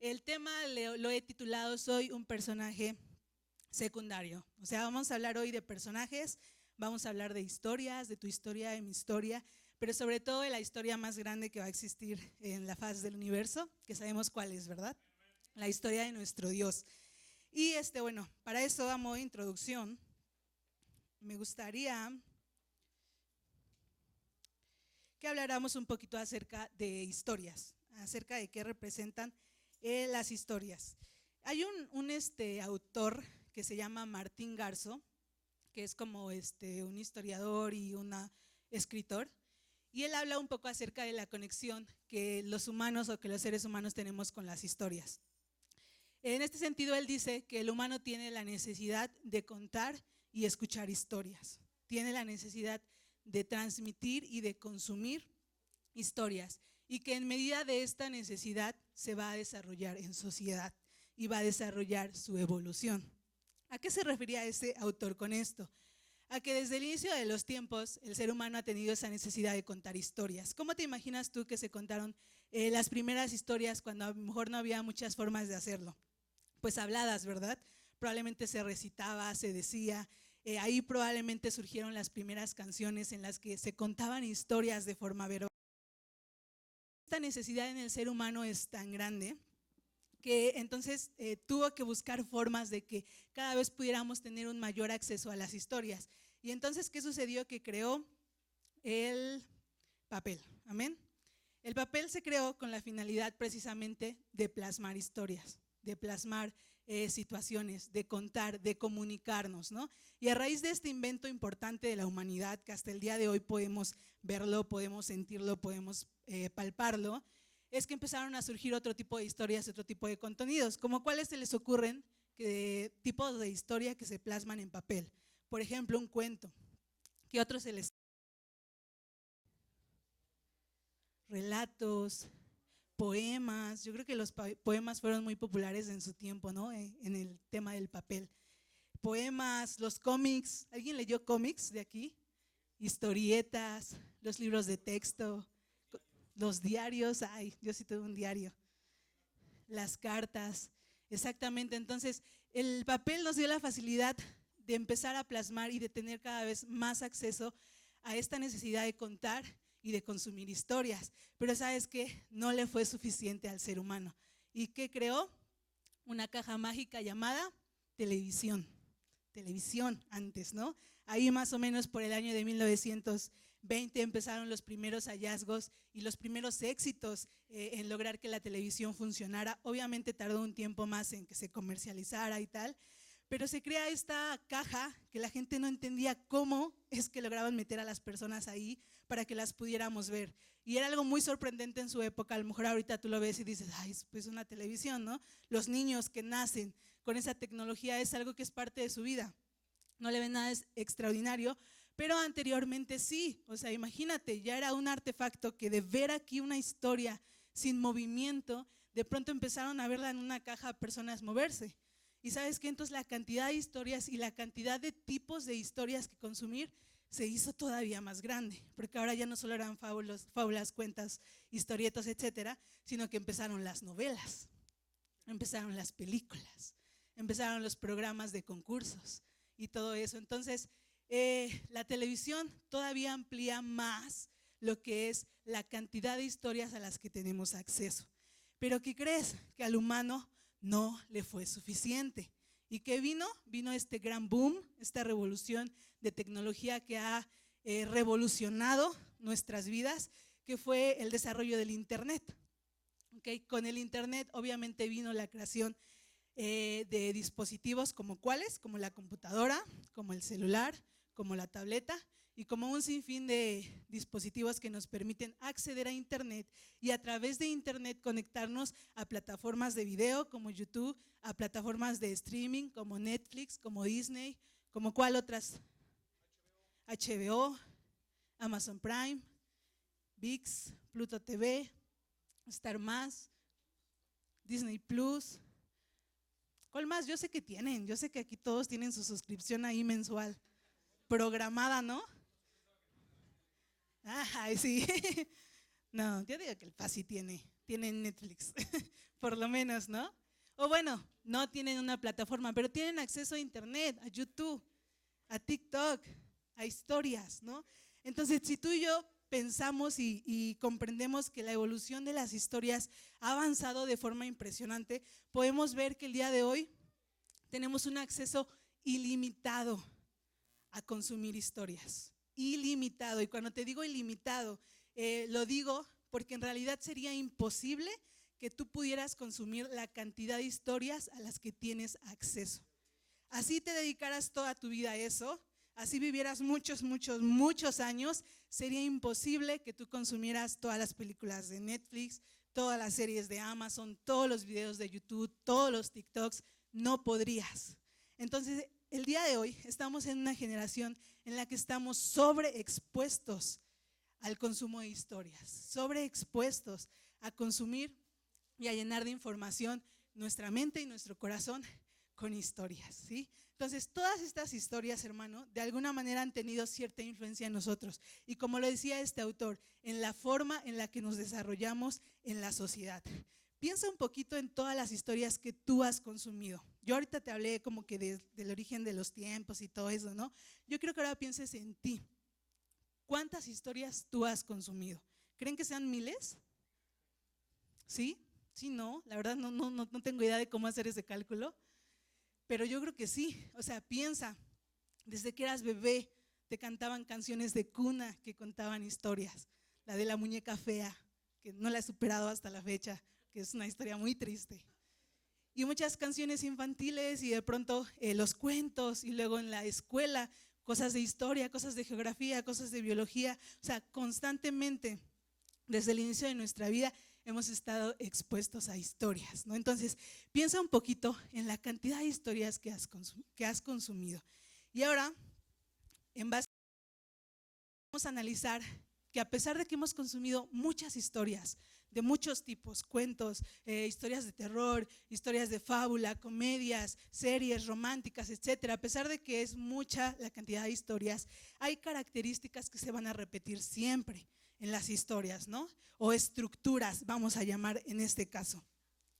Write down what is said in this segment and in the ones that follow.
El tema lo he titulado Soy un personaje secundario. O sea, vamos a hablar hoy de personajes, vamos a hablar de historias, de tu historia, de mi historia, pero sobre todo de la historia más grande que va a existir en la faz del universo, que sabemos cuál es, ¿verdad? La historia de nuestro Dios. Y bueno, para eso, a modo de introducción, me gustaría que habláramos un poquito acerca de historias, acerca de qué representan las historias. Hay un autor que se llama Martín Garzo, que es como un historiador y un escritor, y él habla un poco acerca de la conexión que los humanos o que los seres humanos tenemos con las historias. En este sentido, él dice que el humano tiene la necesidad de contar y escuchar historias, tiene la necesidad de transmitir y de consumir historias, y que en medida de esta necesidad se va a desarrollar en sociedad y va a desarrollar su evolución. ¿A qué se refería ese autor con esto? A que desde el inicio de los tiempos el ser humano ha tenido esa necesidad de contar historias. ¿Cómo te imaginas tú que se contaron las primeras historias cuando a lo mejor no había muchas formas de hacerlo? Pues habladas, ¿verdad? Probablemente se recitaba, se decía, ahí probablemente surgieron las primeras canciones en las que se contaban historias de forma verbal. Esta necesidad en el ser humano es tan grande que entonces tuvo que buscar formas de que cada vez pudiéramos tener un mayor acceso a las historias. Y entonces, ¿qué sucedió? Que creó el papel, amén. El papel se creó con la finalidad precisamente de plasmar historias, de plasmar situaciones, de contar, de comunicarnos, ¿no? Y a raíz de este invento importante de la humanidad, que hasta el día de hoy podemos verlo, podemos sentirlo, podemos palparlo, es que empezaron a surgir otro tipo de historias, otro tipo de contenidos, como cuáles se les ocurren tipos de historia que se plasman en papel. Por ejemplo, un cuento. ¿Qué otros se les? Relatos, poemas. Yo creo que los poemas fueron muy populares en su tiempo, ¿no? En el tema del papel. Poemas, los cómics. ¿Alguien leyó cómics de aquí? Historietas, los libros de texto, los diarios. Ay, yo sí tuve un diario. Las cartas, exactamente. Entonces, el papel nos dio la facilidad de empezar a plasmar y de tener cada vez más acceso a esta necesidad de contar y de consumir historias. Pero ¿sabes qué? No le fue suficiente al ser humano. ¿Y qué creó? Una caja mágica llamada televisión. Televisión antes, ¿no? Ahí más o menos por el año de 1920 empezaron los primeros hallazgos y los primeros éxitos en lograr que la televisión funcionara. Obviamente tardó un tiempo más en que se comercializara y tal, pero se crea esta caja que la gente no entendía cómo es que lograban meter a las personas ahí para que las pudiéramos ver. Y era algo muy sorprendente en su época. A lo mejor ahorita tú lo ves y dices, ay, pues una televisión, ¿no? Los niños que nacen con esa tecnología es algo que es parte de su vida. No le ven nada extraordinario, pero anteriormente sí. O sea, imagínate, ya era un artefacto que de ver aquí una historia sin movimiento, de pronto empezaron a verla en una caja a personas moverse. Y sabes qué, entonces la cantidad de historias y la cantidad de tipos de historias que consumir se hizo todavía más grande, porque ahora ya no solo eran fábulas, cuentas, historietas, etcétera, sino que empezaron las novelas, empezaron las películas, empezaron los programas de concursos y todo eso. Entonces, la televisión todavía amplía más lo que es la cantidad de historias a las que tenemos acceso. Pero ¿qué crees? Que al humano no le fue suficiente. ¿Y qué vino? Vino este gran boom, esta revolución de tecnología que ha revolucionado nuestras vidas, que fue el desarrollo del Internet. ¿Okay? Con el Internet obviamente vino la creación de dispositivos como cuáles, como la computadora, como el celular, como la tableta y como un sinfín de dispositivos que nos permiten acceder a Internet y a través de Internet conectarnos a plataformas de video como YouTube, a plataformas de streaming como Netflix, como Disney, como cuál otras, HBO, Amazon Prime, ViX, Pluto TV, Star Más, Disney Plus. ¿Cuál más? Yo sé que tienen, yo sé que aquí todos tienen su suscripción ahí mensual, programada, ¿no? Ay, sí. No, yo digo que el PASI tiene tienen Netflix, por lo menos, ¿no? O bueno, no tienen una plataforma, pero tienen acceso a internet, a YouTube, a TikTok, a historias, ¿no? Entonces, si tú y yo pensamos y comprendemos que la evolución de las historias ha avanzado de forma impresionante, podemos ver que el día de hoy tenemos un acceso ilimitado a consumir historias, ilimitado. Y cuando te digo ilimitado, lo digo porque en realidad sería imposible que tú pudieras consumir la cantidad de historias a las que tienes acceso. Así te dedicaras toda tu vida a eso, así vivieras muchos, muchos, muchos años, sería imposible que tú consumieras todas las películas de Netflix, todas las series de Amazon, todos los videos de YouTube, todos los TikToks, no podrías. Entonces, el día de hoy estamos en una generación en la que estamos sobreexpuestos al consumo de historias, sobreexpuestos a consumir y a llenar de información nuestra mente y nuestro corazón con historias, ¿sí? Entonces, todas estas historias, hermano, de alguna manera han tenido cierta influencia en nosotros. Y como lo decía este autor, en la forma en la que nos desarrollamos en la sociedad. Piensa un poquito en todas las historias que tú has consumido. Yo ahorita te hablé como que del origen de los tiempos y todo eso, ¿no? Yo creo que ahora pienses en ti. ¿Cuántas historias tú has consumido? ¿Creen que sean miles? ¿Sí? Sí, no, la verdad no tengo idea de cómo hacer ese cálculo, pero yo creo que sí. O sea, piensa, desde que eras bebé te cantaban canciones de cuna que contaban historias. La de la muñeca fea, que no la he superado hasta la fecha, que es una historia muy triste. Y muchas canciones infantiles y de pronto los cuentos y luego en la escuela cosas de historia, cosas de geografía, cosas de biología. O sea, constantemente desde el inicio de nuestra vida hemos estado expuestos a historias, ¿no? Entonces, piensa un poquito en la cantidad de historias que has consumido. Y ahora, en base, vamos a analizar que a pesar de que hemos consumido muchas historias de muchos tipos, cuentos, historias de terror, historias de fábula, comedias, series románticas, etcétera, a pesar de que es mucha la cantidad de historias, hay características que se van a repetir siempre en las historias, ¿no? O estructuras, vamos a llamar en este caso.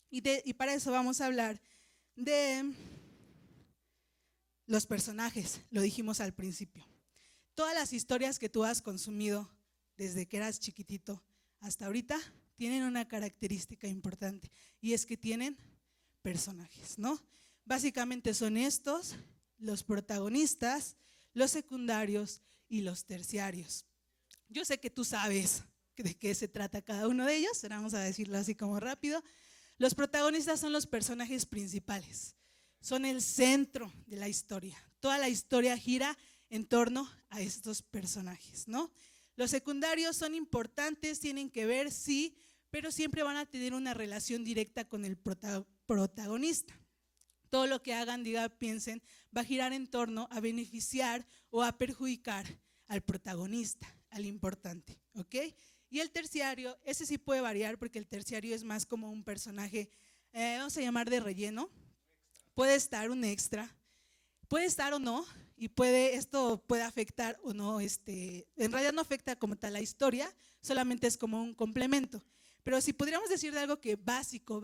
Y para eso vamos a hablar de los personajes, lo dijimos al principio. Todas las historias que tú has consumido desde que eras chiquitito hasta ahorita tienen una característica importante y es que tienen personajes, ¿no? Básicamente son estos los protagonistas, los secundarios y los terciarios. Yo sé que tú sabes de qué se trata cada uno de ellos, vamos a decirlo así como rápido. Los protagonistas son los personajes principales, son el centro de la historia. Toda la historia gira en torno a estos personajes, ¿no? Los secundarios son importantes, tienen que ver, sí, pero siempre van a tener una relación directa con el protagonista. Todo lo que hagan, digan, piensen, va a girar en torno a beneficiar o a perjudicar al protagonista, al importante, ¿ok? Y el terciario, ese sí puede variar porque el terciario es más como un personaje, vamos a llamar de relleno. Puede estar un extra, puede estar o no, y esto puede afectar o no, en realidad no afecta como tal la historia, solamente es como un complemento. Pero si podríamos decir de algo que básico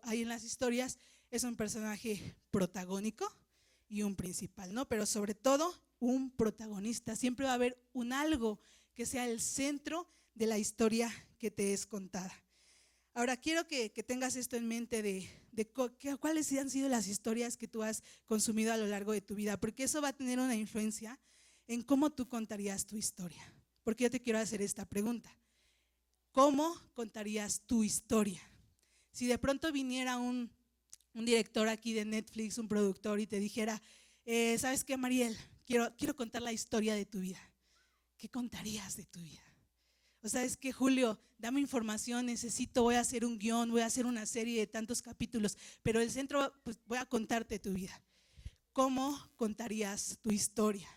hay en las historias, es un personaje protagónico y un principal, ¿no? Pero sobre todo un protagonista. Siempre va a haber un algo que sea el centro de la historia que te es contada. Ahora, quiero que tengas esto en mente de cuáles han sido las historias que tú has consumido a lo largo de tu vida, porque eso va a tener una influencia en cómo tú contarías tu historia. Porque yo te quiero hacer esta pregunta. ¿Cómo contarías tu historia? Si de pronto viniera un director aquí de Netflix, un productor, y te dijera, ¿sabes qué, Mariel? Quiero contar la historia de tu vida. ¿Qué contarías de tu vida? O sea, es que Julio, dame información, voy a hacer un guión, voy a hacer una serie de tantos capítulos, pero el centro, pues voy a contarte tu vida. ¿Cómo contarías tu historia?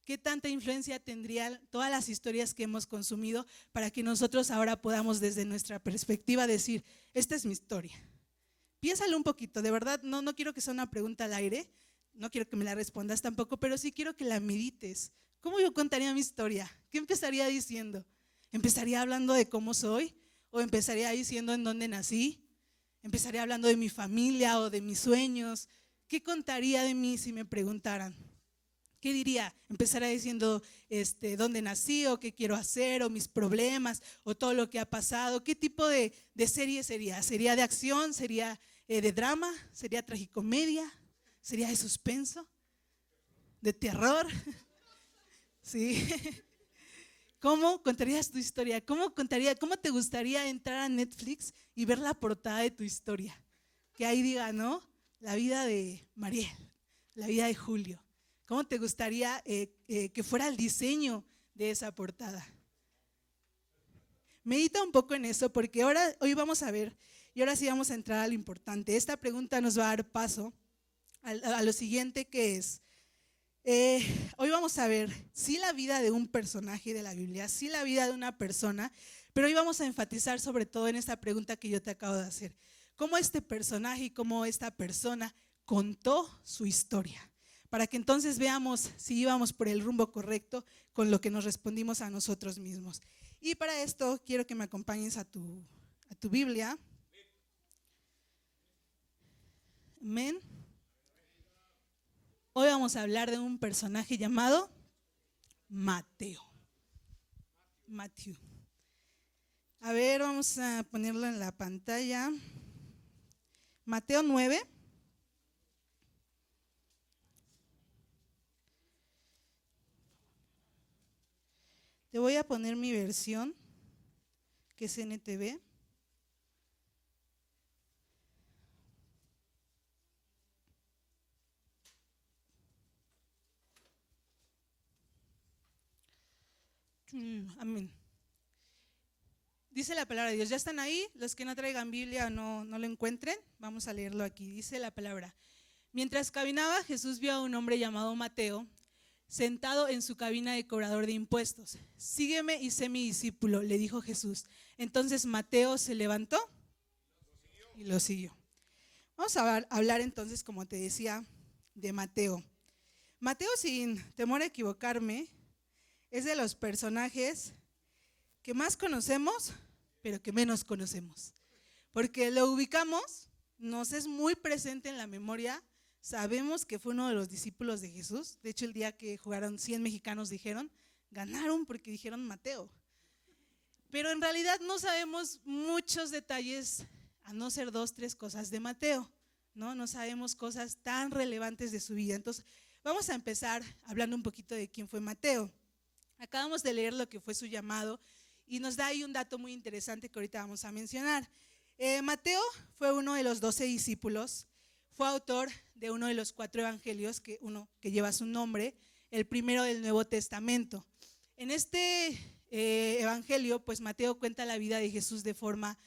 ¿Qué tanta influencia tendrían todas las historias que hemos consumido para que nosotros ahora podamos desde nuestra perspectiva decir, esta es mi historia? Piénsalo un poquito, de verdad, no quiero que sea una pregunta al aire, no quiero que me la respondas tampoco, pero sí quiero que la medites. ¿Cómo yo contaría mi historia? ¿Qué empezaría diciendo? ¿Empezaría hablando de cómo soy? ¿O empezaría diciendo en dónde nací? ¿Empezaría hablando de mi familia o de mis sueños? ¿Qué contaría de mí si me preguntaran? ¿Qué diría? ¿Empezaría diciendo dónde nací o qué quiero hacer o mis problemas o todo lo que ha pasado? ¿Qué tipo de serie sería? ¿Sería de acción? ¿Sería de drama? ¿Sería tragicomedia? ¿Sería de suspenso? ¿De terror? Sí. ¿Cómo contarías tu historia? ¿Cómo te gustaría entrar a Netflix y ver la portada de tu historia? Que ahí diga, ¿no? La vida de Mariel, la vida de Julio. ¿Cómo te gustaría que fuera el diseño de esa portada? Medita un poco en eso porque hoy vamos a ver y ahora sí vamos a entrar a lo importante. Esta pregunta nos va a dar paso a lo siguiente que es, hoy vamos a ver sí la vida de un personaje de la Biblia, sí la vida de una persona, pero hoy vamos a enfatizar sobre todo en esta pregunta que yo te acabo de hacer. ¿Cómo este personaje y cómo esta persona contó su historia? Para que entonces veamos si íbamos por el rumbo correcto con lo que nos respondimos a nosotros mismos. Y para esto quiero que me acompañes a tu Biblia. Amén. Hoy vamos a hablar de un personaje llamado Mateo. Matthew. A ver, vamos a ponerlo en la pantalla. Mateo 9. Te voy a poner mi versión, que es NTV. Amén. Dice la palabra de Dios. ¿Ya están ahí? Los que no traigan Biblia o no lo encuentren, vamos a leerlo aquí. Dice la palabra. Mientras caminaba, Jesús vio a un hombre llamado Mateo sentado en su cabina de cobrador de impuestos. Sígueme y sé mi discípulo, le dijo Jesús. Entonces Mateo se levantó y lo siguió. Vamos a hablar entonces, como te decía, de Mateo. Mateo, sin temor a equivocarme, es de los personajes que más conocemos, pero que menos conocemos. Porque lo ubicamos, nos es muy presente en la memoria. Sabemos que fue uno de los discípulos de Jesús. De hecho, el día que jugaron 100 mexicanos dijeron, ganaron porque dijeron Mateo. Pero en realidad no sabemos muchos detalles, a no ser 2, 3 cosas de Mateo. No sabemos cosas tan relevantes de su vida. Entonces, vamos a empezar hablando un poquito de quién fue Mateo. Acabamos de leer lo que fue su llamado y nos da ahí un dato muy interesante que ahorita vamos a mencionar. Mateo fue uno de los 12 discípulos. Fue autor de uno de los 4 evangelios, uno que lleva su nombre, el primero del Nuevo Testamento. En este evangelio, pues Mateo cuenta la vida de Jesús de forma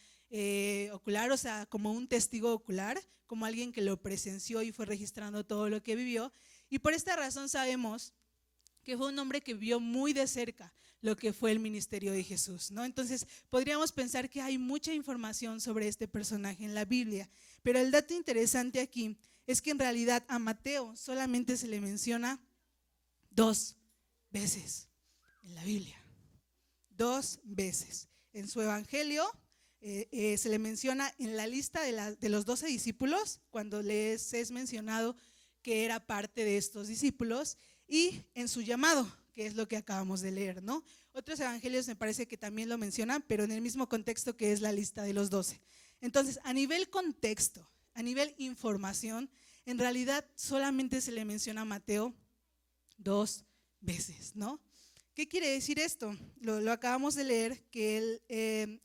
ocular, o sea, como un testigo ocular, como alguien que lo presenció y fue registrando todo lo que vivió. Y por esta razón sabemos que fue un hombre que vio muy de cerca lo que fue el ministerio de Jesús, ¿no? Entonces podríamos pensar que hay mucha información sobre este personaje en la Biblia, pero el dato interesante aquí es que en realidad a Mateo solamente se le menciona 2 veces en la Biblia, 2 veces. En su evangelio se le menciona en la lista de los 12 discípulos, cuando les es mencionado que era parte de estos discípulos, y en su llamado, que es lo que acabamos de leer, ¿no? Otros evangelios me parece que también lo mencionan, pero en el mismo contexto que es la lista de los 12. Entonces, a nivel contexto, a nivel información, en realidad solamente se le menciona a Mateo 2 veces, ¿no? ¿Qué quiere decir esto? Lo acabamos de leer, que él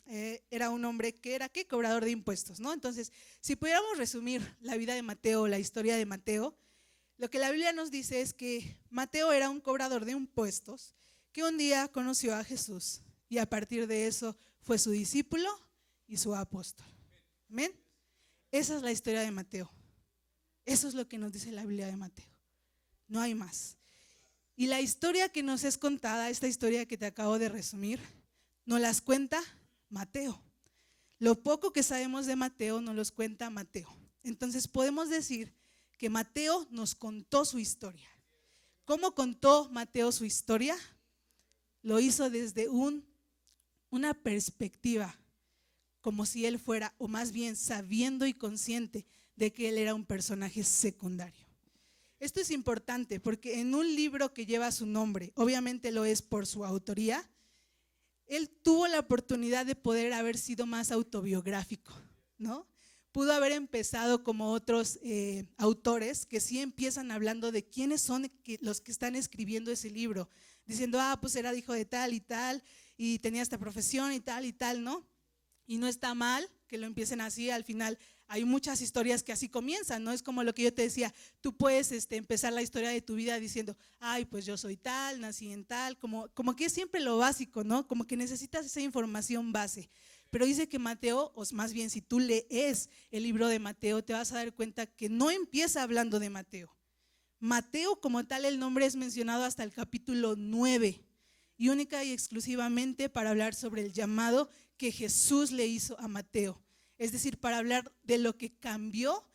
era un hombre que era cobrador de impuestos, ¿no? Entonces, si pudiéramos resumir la vida de Mateo, la historia de Mateo, lo que la Biblia nos dice es que Mateo era un cobrador de impuestos que un día conoció a Jesús y a partir de eso fue su discípulo y su apóstol. ¿Amén? Esa es la historia de Mateo. Eso es lo que nos dice la Biblia de Mateo. No hay más. Y la historia que nos es contada, esta historia que te acabo de resumir, nos las cuenta Mateo. Lo poco que sabemos de Mateo nos los cuenta Mateo. Entonces podemos decir que Mateo nos contó su historia. ¿Cómo contó Mateo su historia? Lo hizo desde una perspectiva como si él fuera, o más bien sabiendo y consciente de que él era un personaje secundario. Esto es importante porque en un libro que lleva su nombre, obviamente lo es por su autoría, él tuvo la oportunidad de poder haber sido más autobiográfico, ¿no? Pudo haber empezado como otros autores que sí empiezan hablando de quiénes son los que están escribiendo ese libro, diciendo, pues era hijo de tal y tenía esta profesión y tal, ¿no? Y no está mal que lo empiecen así. Al final hay muchas historias que así comienzan, ¿no? Es como lo que yo te decía, tú puedes empezar la historia de tu vida diciendo, pues yo soy tal, nací en tal, como que es siempre lo básico, ¿no? Como que necesitas esa información base. Pero dice que Mateo, o más bien si tú lees el libro de Mateo, te vas a dar cuenta que no empieza hablando de Mateo. Mateo como tal, el nombre es mencionado hasta el capítulo 9 y única y exclusivamente para hablar sobre el llamado que Jesús le hizo a Mateo. Es decir, para hablar de lo que cambió,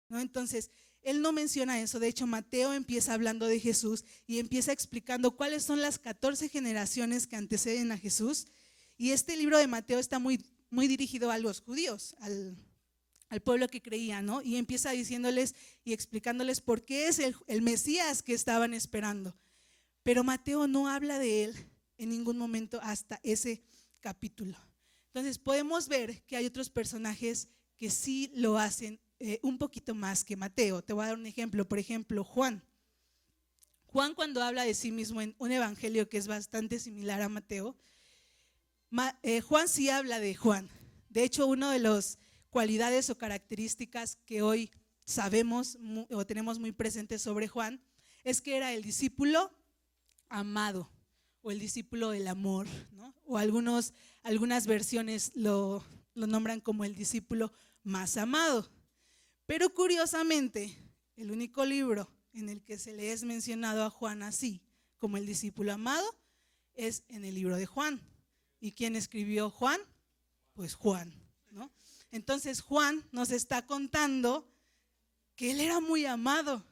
¿no? Entonces, él no menciona eso. De hecho, Mateo empieza hablando de Jesús y empieza explicando cuáles son las 14 generaciones que anteceden a Jesús. Y este libro de Mateo está muy, muy dirigido a los judíos, al pueblo que creía, ¿no? Y empieza diciéndoles y explicándoles por qué es el Mesías que estaban esperando. Pero Mateo no habla de él en ningún momento hasta ese capítulo. Entonces podemos ver que hay otros personajes que sí lo hacen un poquito más que Mateo. Te voy a dar un ejemplo. Por ejemplo, Juan. Juan, cuando habla de sí mismo en un evangelio que es bastante similar a Mateo, Juan sí habla de Juan. De hecho, una de las cualidades o características que hoy sabemos o tenemos muy presentes sobre Juan es que era el discípulo amado o el discípulo del amor, ¿no? O algunas versiones lo nombran como el discípulo más amado. Pero curiosamente, el único libro en el que se le es mencionado a Juan así como el discípulo amado es en el libro de Juan. ¿Y quién escribió Juan? Pues Juan, ¿no? Entonces Juan nos está contando que él era muy amado,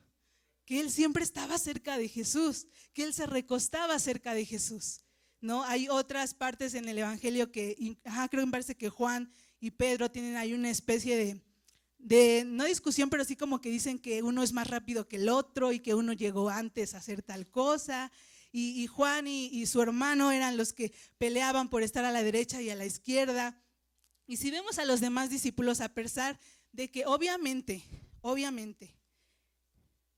que él siempre estaba cerca de Jesús, que él se recostaba cerca de Jesús, ¿no? Hay otras partes en el evangelio que, creo que me parece que Juan y Pedro tienen ahí una especie de no discusión, pero sí como que dicen que uno es más rápido que el otro y que uno llegó antes a hacer tal cosa. Y Juan y su hermano eran los que peleaban por estar a la derecha y a la izquierda. Y si vemos a los demás discípulos, a pesar de que obviamente,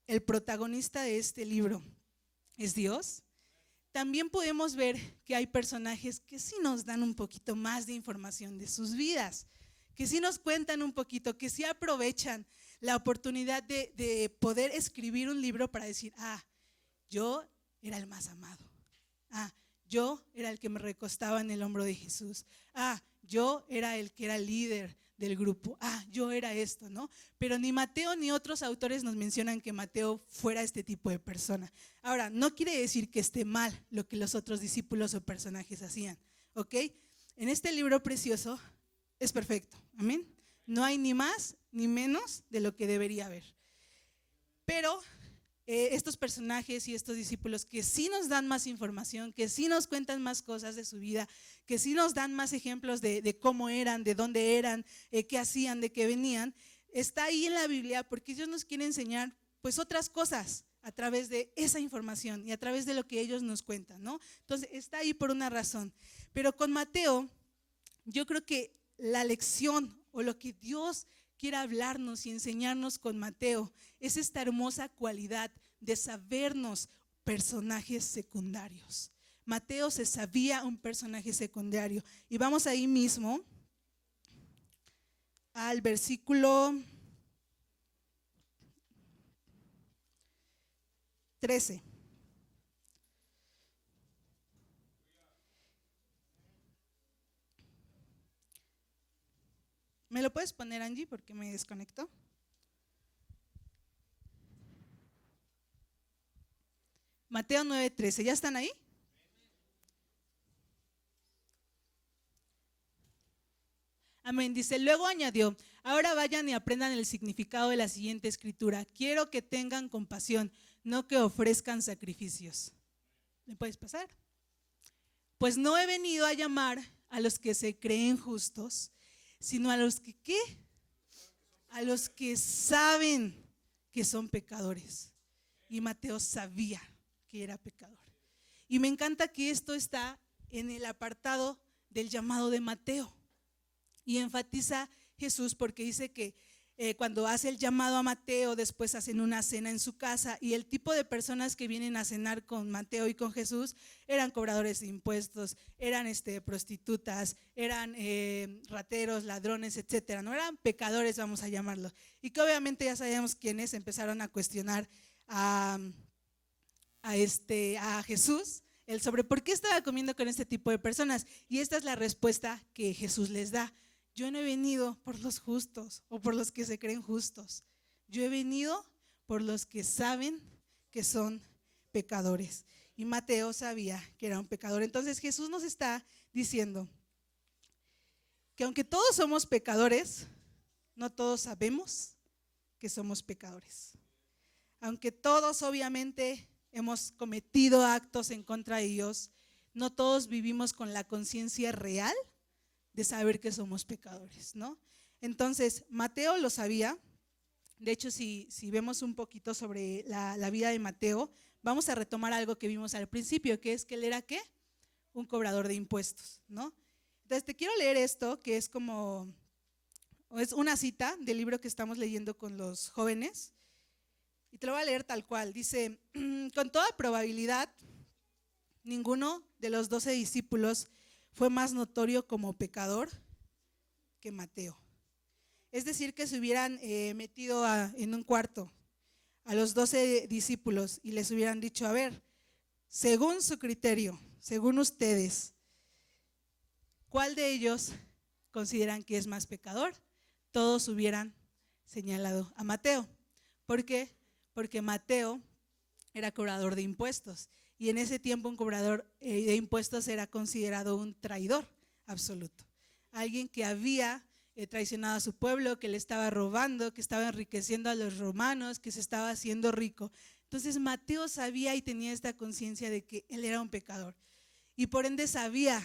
el protagonista de este libro es Dios, también podemos ver que hay personajes que sí nos dan un poquito más de información de sus vidas, que sí nos cuentan un poquito, que sí aprovechan la oportunidad de poder escribir un libro para decir, yo era el más amado, yo era el que me recostaba en el hombro de Jesús, yo era el que era líder del grupo, yo era esto, ¿no? Pero ni Mateo ni otros autores nos mencionan que Mateo fuera este tipo de persona. Ahora, no quiere decir que esté mal lo que los otros discípulos o personajes hacían, ¿ok? En este libro precioso es perfecto, amén. No hay ni más ni menos de lo que debería haber. Pero estos personajes y estos discípulos que sí nos dan más información, que sí nos cuentan más cosas de su vida, que sí nos dan más ejemplos de cómo eran, de dónde eran, qué hacían, de qué venían, está ahí en la Biblia porque Dios nos quiere enseñar pues otras cosas a través de esa información y a través de lo que ellos nos cuentan, ¿no? Entonces está ahí por una razón. Pero con Mateo, yo creo que la lección o lo que Dios quiere hablarnos y enseñarnos con Mateo es esta hermosa cualidad de sabernos personajes secundarios. Mateo se sabía un personaje secundario. Y vamos ahí mismo al versículo 13. ¿Me lo puedes poner, Angie? Porque me desconectó. Mateo 9:13. ¿Ya están ahí? Amén. Dice, luego añadió, ahora vayan y aprendan el significado de la siguiente escritura. Quiero que tengan compasión, no que ofrezcan sacrificios. ¿Me puedes pasar? Pues no he venido a llamar a los que se creen justos, sino a los que, ¿qué? A los que saben que son pecadores. Y Mateo sabía que era pecador. Y me encanta que esto está en el apartado del llamado de Mateo. Y enfatiza Jesús porque dice que cuando hace el llamado a Mateo, después hacen una cena en su casa, y el tipo de personas que vienen a cenar con Mateo y con Jesús eran cobradores de impuestos, eran prostitutas, eran rateros, ladrones, etcétera. No eran pecadores, vamos a llamarlo. Y que obviamente ya sabíamos quiénes empezaron a cuestionar a Jesús el sobre por qué estaba comiendo con este tipo de personas. Y esta es la respuesta que Jesús les da: yo no he venido por los justos o por los que se creen justos, yo he venido por los que saben que son pecadores. Y Mateo sabía que era un pecador. Entonces Jesús nos está diciendo que aunque todos somos pecadores, no todos sabemos que somos pecadores. Aunque todos obviamente hemos cometido actos en contra de Dios, no todos vivimos con la conciencia real de saber que somos pecadores, ¿no? Entonces, Mateo lo sabía. De hecho, si vemos un poquito sobre la vida de Mateo, vamos a retomar algo que vimos al principio, que es que él era, ¿qué? Un cobrador de impuestos, ¿no? Entonces, te quiero leer esto, que es una cita del libro que estamos leyendo con los jóvenes, y te lo voy a leer tal cual. Dice: con toda probabilidad, ninguno de los 12 discípulos fue más notorio como pecador que Mateo. Es decir, que se hubieran metido en un cuarto a los 12 discípulos y les hubieran dicho: a ver, según su criterio, según ustedes, ¿cuál de ellos consideran que es más pecador? Todos hubieran señalado a Mateo. ¿Por qué? Porque Mateo era cobrador de impuestos. Y en ese tiempo un cobrador de impuestos era considerado un traidor absoluto. Alguien que había traicionado a su pueblo, que le estaba robando, que estaba enriqueciendo a los romanos, que se estaba haciendo rico. Entonces Mateo sabía y tenía esta conciencia de que él era un pecador. Y por ende sabía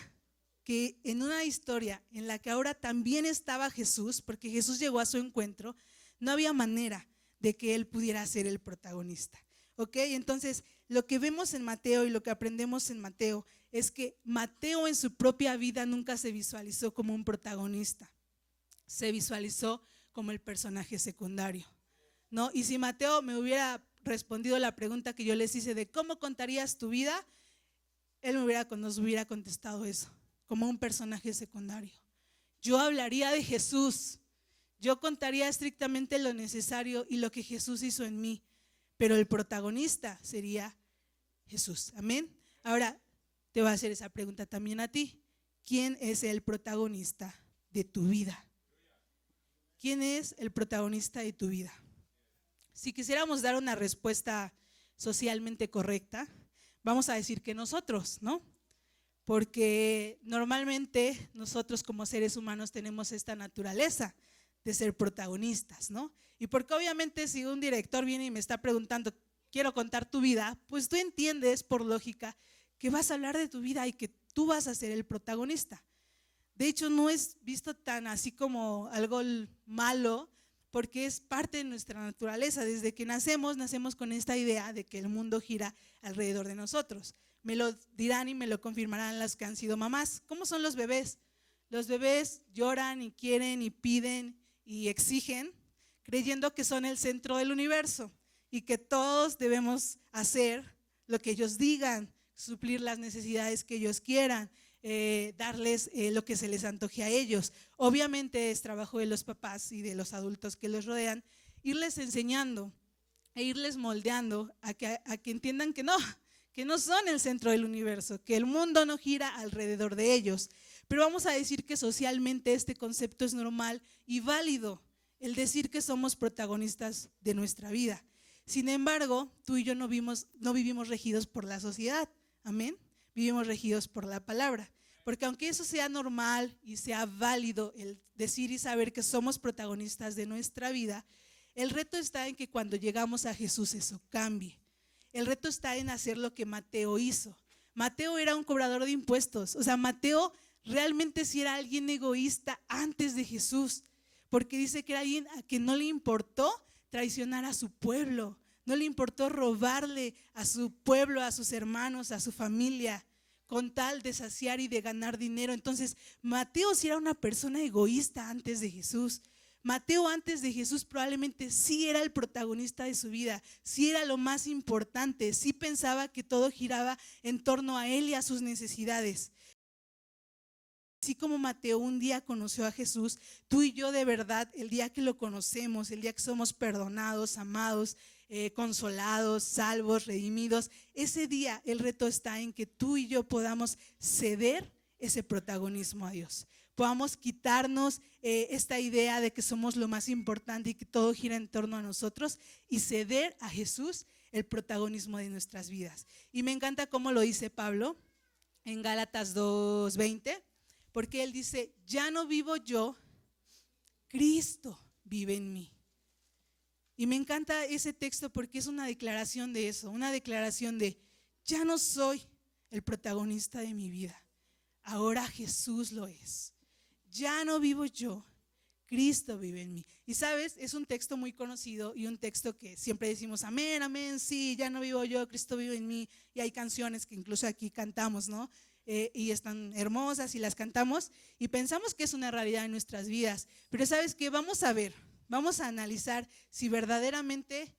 que en una historia en la que ahora también estaba Jesús, porque Jesús llegó a su encuentro, no había manera de que él pudiera ser el protagonista. ¿Ok? Entonces, lo que vemos en Mateo y lo que aprendemos en Mateo es que Mateo en su propia vida nunca se visualizó como un protagonista, se visualizó como el personaje secundario, ¿no? Y si Mateo me hubiera respondido la pregunta que yo les hice de cómo contarías tu vida, él nos hubiera contestado eso, como un personaje secundario. Yo hablaría de Jesús, yo contaría estrictamente lo necesario y lo que Jesús hizo en mí, pero el protagonista sería Jesús. Amén. Ahora te voy a hacer esa pregunta también a ti: ¿quién es el protagonista de tu vida? ¿Quién es el protagonista de tu vida? Si quisiéramos dar una respuesta socialmente correcta, vamos a decir que nosotros, ¿no? Porque normalmente nosotros como seres humanos tenemos esta naturaleza de ser protagonistas, ¿no? Y porque obviamente si un director viene y me está preguntando, quiero contar tu vida, pues tú entiendes por lógica que vas a hablar de tu vida y que tú vas a ser el protagonista. De hecho, no es visto tan así como algo malo, porque es parte de nuestra naturaleza. Desde que nacemos con esta idea de que el mundo gira alrededor de nosotros. Me lo dirán y me lo confirmarán las que han sido mamás. ¿Cómo son los bebés? Los bebés lloran y quieren y piden y exigen, creyendo que son el centro del universo y que todos debemos hacer lo que ellos digan, suplir las necesidades que ellos quieran, darles lo que se les antoje a ellos. Obviamente es trabajo de los papás y de los adultos que los rodean irles enseñando e irles moldeando a que entiendan que no son el centro del universo, que el mundo no gira alrededor de ellos. Pero vamos a decir que socialmente este concepto es normal y válido, el decir que somos protagonistas de nuestra vida. Sin embargo, tú y yo no vivimos regidos por la sociedad, amén, vivimos regidos por la palabra. Porque aunque eso sea normal y sea válido el decir y saber que somos protagonistas de nuestra vida, el reto está en que cuando llegamos a Jesús eso cambie. El reto está en hacer lo que Mateo hizo. Mateo era un cobrador de impuestos, o sea, Mateo realmente si era alguien egoísta antes de Jesús, porque dice que era alguien a quien no le importó traicionar a su pueblo, no le importó robarle a su pueblo, a sus hermanos, a su familia, con tal de saciar y de ganar dinero. Entonces, Mateo sí era una persona egoísta antes de Jesús. Mateo antes de Jesús probablemente sí era el protagonista de su vida, sí era lo más importante, sí pensaba que todo giraba en torno a él y a sus necesidades. Así como Mateo un día conoció a Jesús, tú y yo de verdad, el día que lo conocemos, el día que somos perdonados, amados, consolados, salvos, redimidos, ese día el reto está en que tú y yo podamos ceder ese protagonismo a Dios. Podamos quitarnos esta idea de que somos lo más importante y que todo gira en torno a nosotros y ceder a Jesús el protagonismo de nuestras vidas. Y me encanta cómo lo dice Pablo en Gálatas 2:20, porque él dice: ya no vivo yo, Cristo vive en mí. Y me encanta ese texto porque es una declaración de eso, una declaración de: ya no soy el protagonista de mi vida, ahora Jesús lo es. Ya no vivo yo, Cristo vive en mí. Y sabes, es un texto muy conocido y un texto que siempre decimos: amén, amén, sí, ya no vivo yo, Cristo vive en mí. Y hay canciones que incluso aquí cantamos, ¿no? Y están hermosas y las cantamos y pensamos que es una realidad en nuestras vidas. Pero ¿sabes qué? Vamos a ver, vamos a analizar si verdaderamente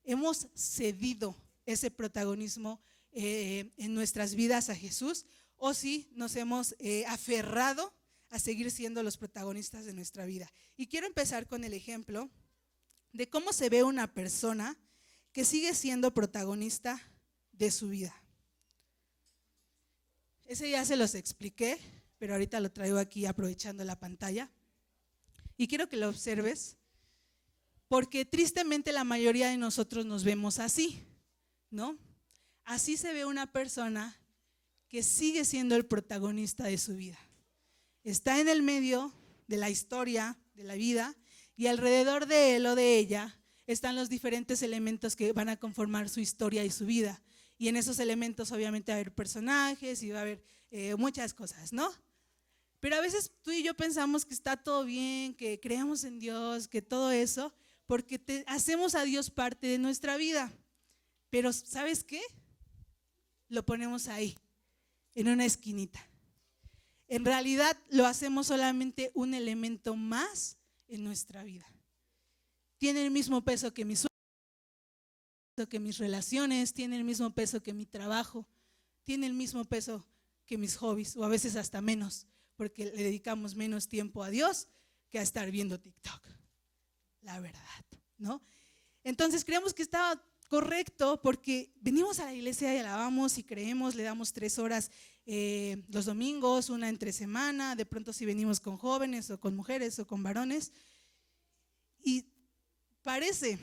hemos cedido ese protagonismo en nuestras vidas a Jesús, o si nos hemos aferrado a seguir siendo los protagonistas de nuestra vida. Y quiero empezar con el ejemplo de cómo se ve una persona que sigue siendo protagonista de su vida. Ese ya se los expliqué, pero ahorita lo traigo aquí aprovechando la pantalla. Y quiero que lo observes, porque tristemente la mayoría de nosotros nos vemos así, ¿no? Así se ve una persona que sigue siendo el protagonista de su vida. Está en el medio de la historia, de la vida, y alrededor de él o de ella están los diferentes elementos que van a conformar su historia y su vida. Y en esos elementos obviamente va a haber personajes y va a haber muchas cosas, ¿no? Pero a veces tú y yo pensamos que está todo bien, que creemos en Dios, que todo eso, porque hacemos a Dios parte de nuestra vida. Pero ¿sabes qué? Lo ponemos ahí, en una esquinita. En realidad lo hacemos solamente un elemento más en nuestra vida. Tiene el mismo peso que mis sueños, que mis relaciones, tiene el mismo peso que mi trabajo, tiene el mismo peso que mis hobbies, o a veces hasta menos, porque le dedicamos menos tiempo a Dios que a estar viendo TikTok, la verdad, ¿no? Entonces creemos que está correcto porque venimos a la iglesia y alabamos y creemos, le damos 3 horas los domingos, una entre semana, de pronto si venimos con jóvenes o con mujeres o con varones, y parece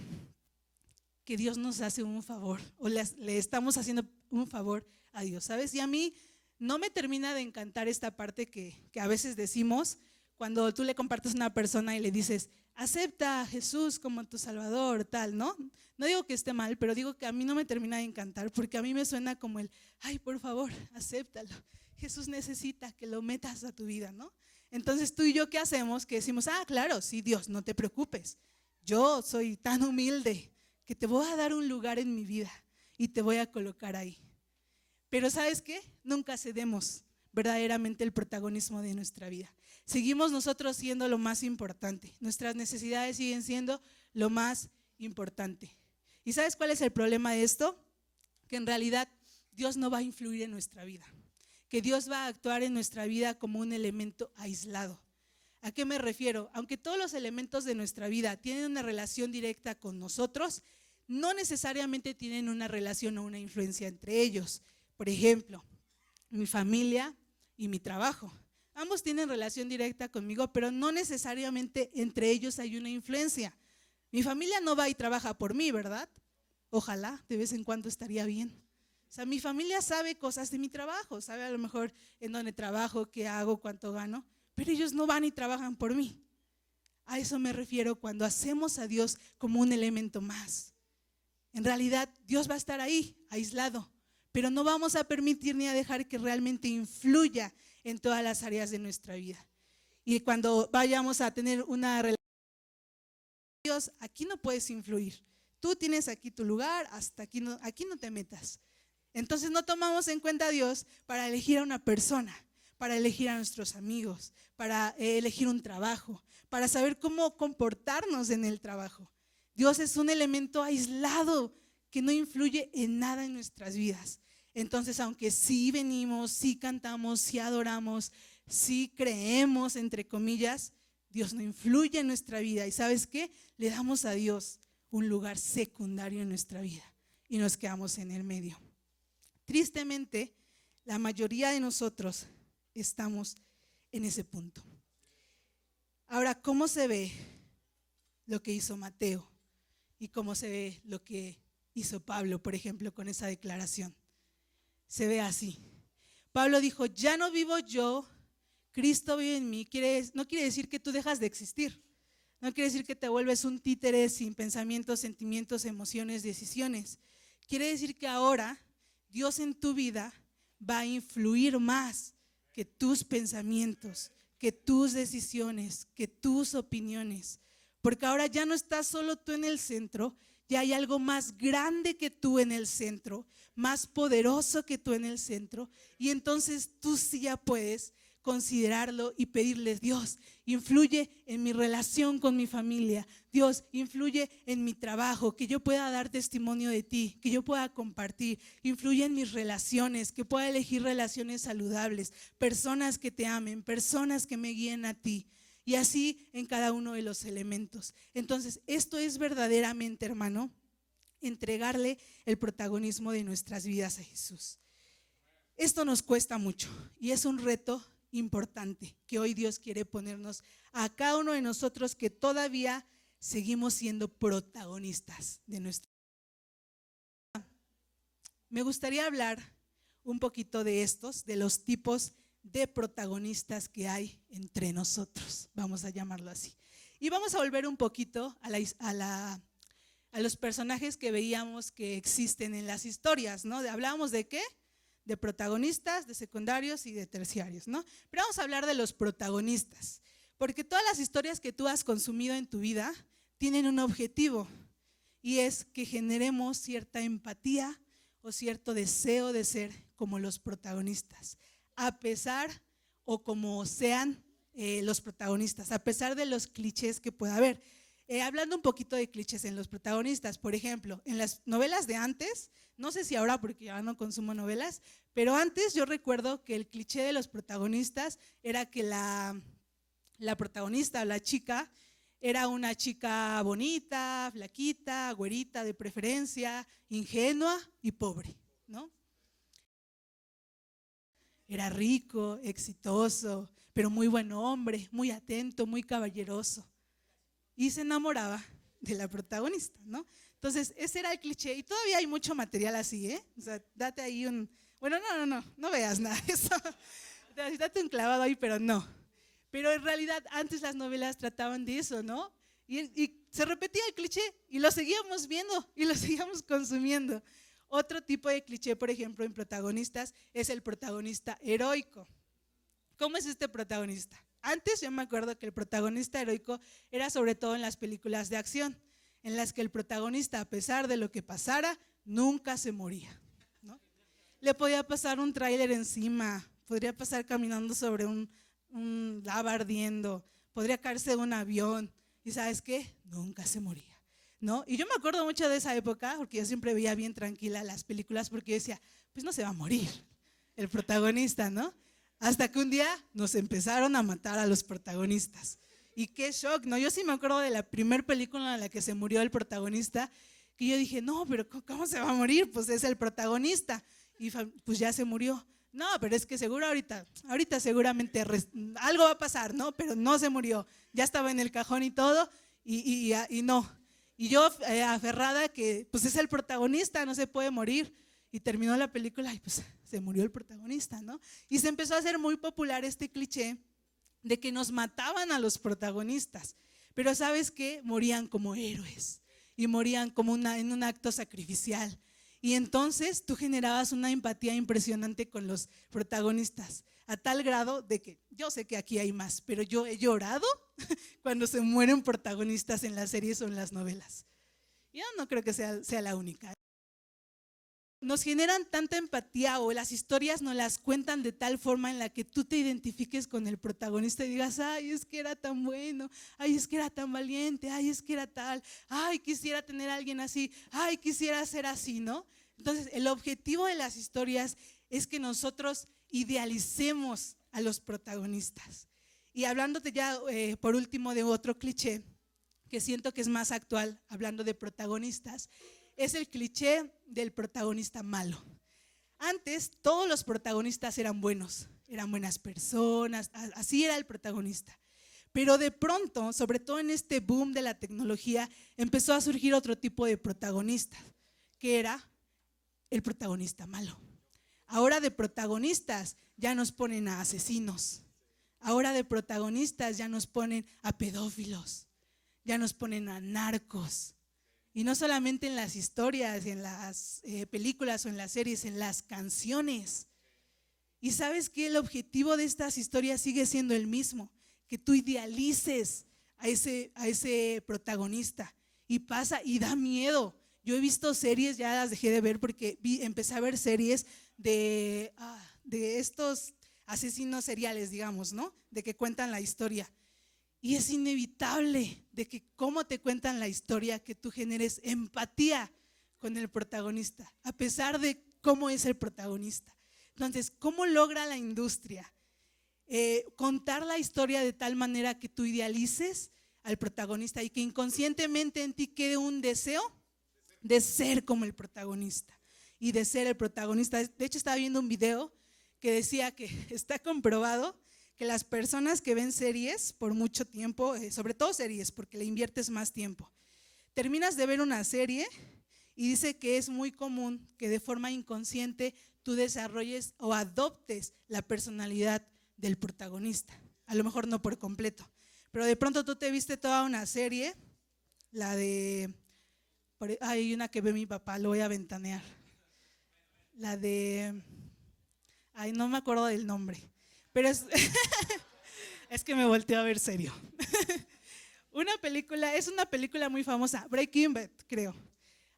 que Dios nos hace un favor o le estamos haciendo un favor a Dios, ¿sabes? Y a mí no me termina de encantar esta parte que a veces decimos cuando tú le compartes a una persona y le dices: acepta a Jesús como tu Salvador, tal, ¿no? No digo que esté mal, pero digo que a mí no me termina de encantar porque a mí me suena como ay, por favor, acéptalo. Jesús necesita que lo metas a tu vida, ¿no? Entonces tú y yo, ¿qué hacemos? Que decimos: claro, sí, Dios, no te preocupes. Yo soy tan humilde que te voy a dar un lugar en mi vida y te voy a colocar ahí. Pero ¿sabes qué? Nunca cedemos verdaderamente el protagonismo de nuestra vida. Seguimos nosotros siendo lo más importante. Nuestras necesidades siguen siendo lo más importante. ¿Y sabes cuál es el problema de esto? Que en realidad Dios no va a influir en nuestra vida. Que Dios va a actuar en nuestra vida como un elemento aislado. ¿A qué me refiero? Aunque todos los elementos de nuestra vida tienen una relación directa con nosotros, no necesariamente tienen una relación o una influencia entre ellos. Por ejemplo, mi familia y mi trabajo. Ambos tienen relación directa conmigo, pero no necesariamente entre ellos hay una influencia. Mi familia no va y trabaja por mí, ¿verdad? Ojalá, de vez en cuando estaría bien. O sea, mi familia sabe cosas de mi trabajo, sabe a lo mejor en dónde trabajo, qué hago, cuánto gano, pero ellos no van y trabajan por mí. A eso me refiero cuando hacemos a Dios como un elemento más. En realidad, Dios va a estar ahí, aislado, pero no vamos a permitir ni a dejar que realmente influya en todas las áreas de nuestra vida. Y cuando vayamos a tener una relación con Dios, aquí no puedes influir. Tú tienes aquí tu lugar, hasta aquí no te metas. Entonces no tomamos en cuenta a Dios para elegir a una persona, para elegir a nuestros amigos, para elegir un trabajo, para saber cómo comportarnos en el trabajo. Dios es un elemento aislado que no influye en nada en nuestras vidas. Entonces, aunque sí venimos, sí cantamos, sí adoramos, sí creemos, entre comillas, Dios no influye en nuestra vida. ¿Y sabes qué? Le damos a Dios un lugar secundario en nuestra vida y nos quedamos en el medio. Tristemente, la mayoría de nosotros estamos en ese punto. Ahora, ¿cómo se ve lo que hizo Mateo? ¿Y cómo se ve lo que hizo Pablo, por ejemplo, con esa declaración? Se ve así. Pablo dijo, ya no vivo yo, Cristo vive en mí. No quiere decir que tú dejas de existir. No quiere decir que te vuelves un títere sin pensamientos, sentimientos, emociones, decisiones. Quiere decir que ahora Dios en tu vida va a influir más que tus pensamientos, que tus decisiones, que tus opiniones. Porque ahora ya no estás solo tú en el centro, ya hay algo más grande que tú en el centro, más poderoso que tú en el centro. Y entonces tú sí ya puedes considerarlo y pedirle, Dios, influye en mi relación con mi familia. Dios, influye en mi trabajo, que yo pueda dar testimonio de ti, que yo pueda compartir. Influye en mis relaciones, que pueda elegir relaciones saludables, personas que te amen, personas que me guíen a ti. Y así en cada uno de los elementos. Entonces, esto es verdaderamente, hermano, entregarle el protagonismo de nuestras vidas a Jesús. Esto nos cuesta mucho y es un reto importante que hoy Dios quiere ponernos a cada uno de nosotros que todavía seguimos siendo protagonistas de nuestra vida. Me gustaría hablar un poquito de los tipos de protagonistas que hay entre nosotros, vamos a llamarlo así. Y vamos a volver un poquito a los personajes que veíamos que existen en las historias, ¿no? Hablábamos de ¿qué? De protagonistas, de secundarios y de terciarios, ¿no? Pero vamos a hablar de los protagonistas, porque todas las historias que tú has consumido en tu vida tienen un objetivo y es que generemos cierta empatía o cierto deseo de ser como los protagonistas, a pesar o como sean los protagonistas, a pesar de los clichés que pueda haber. Hablando un poquito de clichés en los protagonistas, por ejemplo, en las novelas de antes, no sé si ahora porque ya no consumo novelas, pero antes yo recuerdo que el cliché de los protagonistas era que la protagonista, la chica, era una chica bonita, flaquita, güerita de preferencia, ingenua y pobre, ¿no? Era rico, exitoso, pero muy buen hombre, muy atento, muy caballeroso. Y se enamoraba de la protagonista, ¿no? Entonces, ese era el cliché. Y todavía hay mucho material así, ¿eh? O sea, date ahí bueno, no veas nada de eso. Date un clavado ahí, pero no. Pero en realidad, antes las novelas trataban de eso, ¿no? Y se repetía el cliché y lo seguíamos viendo y lo seguíamos consumiendo. Otro tipo de cliché, por ejemplo, en protagonistas, es el protagonista heroico. ¿Cómo es este protagonista? Antes yo me acuerdo que el protagonista heroico era sobre todo en las películas de acción, en las que el protagonista, a pesar de lo que pasara, nunca se moría, ¿no? Le podía pasar un tráiler encima, podría pasar caminando sobre un lava ardiendo, podría caerse de un avión y ¿sabes qué? Nunca se moría, ¿no? Y yo me acuerdo mucho de esa época porque yo siempre veía bien tranquila las películas porque yo decía, pues no se va a morir el protagonista, ¿no? Hasta que un día nos empezaron a matar a los protagonistas. Y qué shock, ¿no? Yo sí me acuerdo de la primera película en la que se murió el protagonista, que yo dije, no, pero ¿cómo se va a morir? Pues es el protagonista. Y pues ya se murió. No, pero es que seguro ahorita seguramente algo va a pasar, ¿no? Pero no se murió. Ya estaba en el cajón y todo, y no. Y yo aferrada que pues es el protagonista, no se puede morir. Y terminó la película y pues se murió el protagonista, ¿no? Y se empezó a hacer muy popular este cliché de que nos mataban a los protagonistas, pero ¿sabes qué? Morían como héroes y morían como en un acto sacrificial. Y entonces tú generabas una empatía impresionante con los protagonistas. a tal grado de que yo sé que aquí hay más, pero yo he llorado cuando se mueren protagonistas en las series o en las novelas. Yo no creo que sea la única. Nos generan tanta empatía o las historias nos las cuentan de tal forma en la que tú te identifiques con el protagonista y digas, ay, es que era tan bueno, ay, es que era tan valiente, ay, es que era tal, ay, quisiera tener a alguien así, ay, quisiera ser así, ¿no? Entonces, el objetivo de las historias es que nosotros idealicemos a los protagonistas. Y hablándote ya por último de otro cliché que siento que es más actual, hablando de protagonistas, es el cliché del protagonista malo. Antes todos los protagonistas eran buenos, eran buenas personas, así era el protagonista. Pero de pronto, sobre todo en este boom de la tecnología, empezó a surgir otro tipo de protagonista, que era el protagonista malo. Ahora de protagonistas ya nos ponen a asesinos, ahora de protagonistas ya nos ponen a pedófilos, ya nos ponen a narcos. Y no solamente en las historias, en las películas o en las series, en las canciones. Y sabes que el objetivo de estas historias sigue siendo el mismo, que tú idealices a ese protagonista. Y pasa y da miedo. Yo he visto series, ya las dejé de ver porque empecé a ver series de estos asesinos seriales, digamos, ¿no? De que cuentan la historia. Y es inevitable de que cómo te cuentan la historia, que tú generes empatía con el protagonista, a pesar de cómo es el protagonista. Entonces, ¿cómo logra la industria contar la historia de tal manera que tú idealices al protagonista y que inconscientemente en ti quede un deseo de ser como el protagonista y de ser el protagonista? De hecho, estaba viendo un video que decía que está comprobado que las personas que ven series por mucho tiempo, sobre todo series porque le inviertes más tiempo, terminas de ver una serie y dice que es muy común que de forma inconsciente tú desarrolles o adoptes la personalidad del protagonista, a lo mejor no por completo, pero de pronto tú te viste toda una serie, la de, hay una que ve mi papá, lo voy a ventanear, la de, ay, no me acuerdo del nombre, pero es que me volteé a ver serio. Es una película muy famosa, Breaking Bad, creo.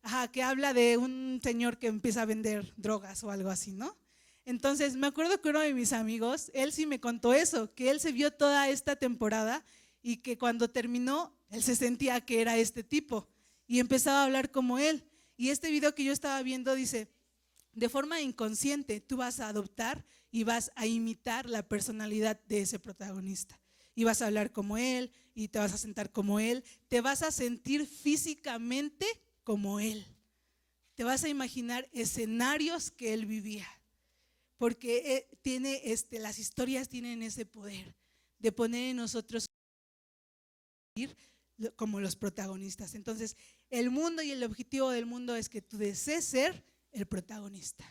Ajá, que habla de un señor que empieza a vender drogas o algo así, ¿no? Entonces, me acuerdo que uno de mis amigos, él sí me contó eso, que él se vio toda esta temporada y que cuando terminó, él se sentía que era este tipo y empezaba a hablar como él. Y este video que yo estaba viendo dice, de forma inconsciente, tú vas a adoptar y vas a imitar la personalidad de ese protagonista. Y vas a hablar como él, y te vas a sentar como él, te vas a sentir físicamente como él. Te vas a imaginar escenarios que él vivía. Porque las historias tienen ese poder de poner en nosotros como los protagonistas. Entonces, el mundo y el objetivo del mundo es que tú desees ser el protagonista,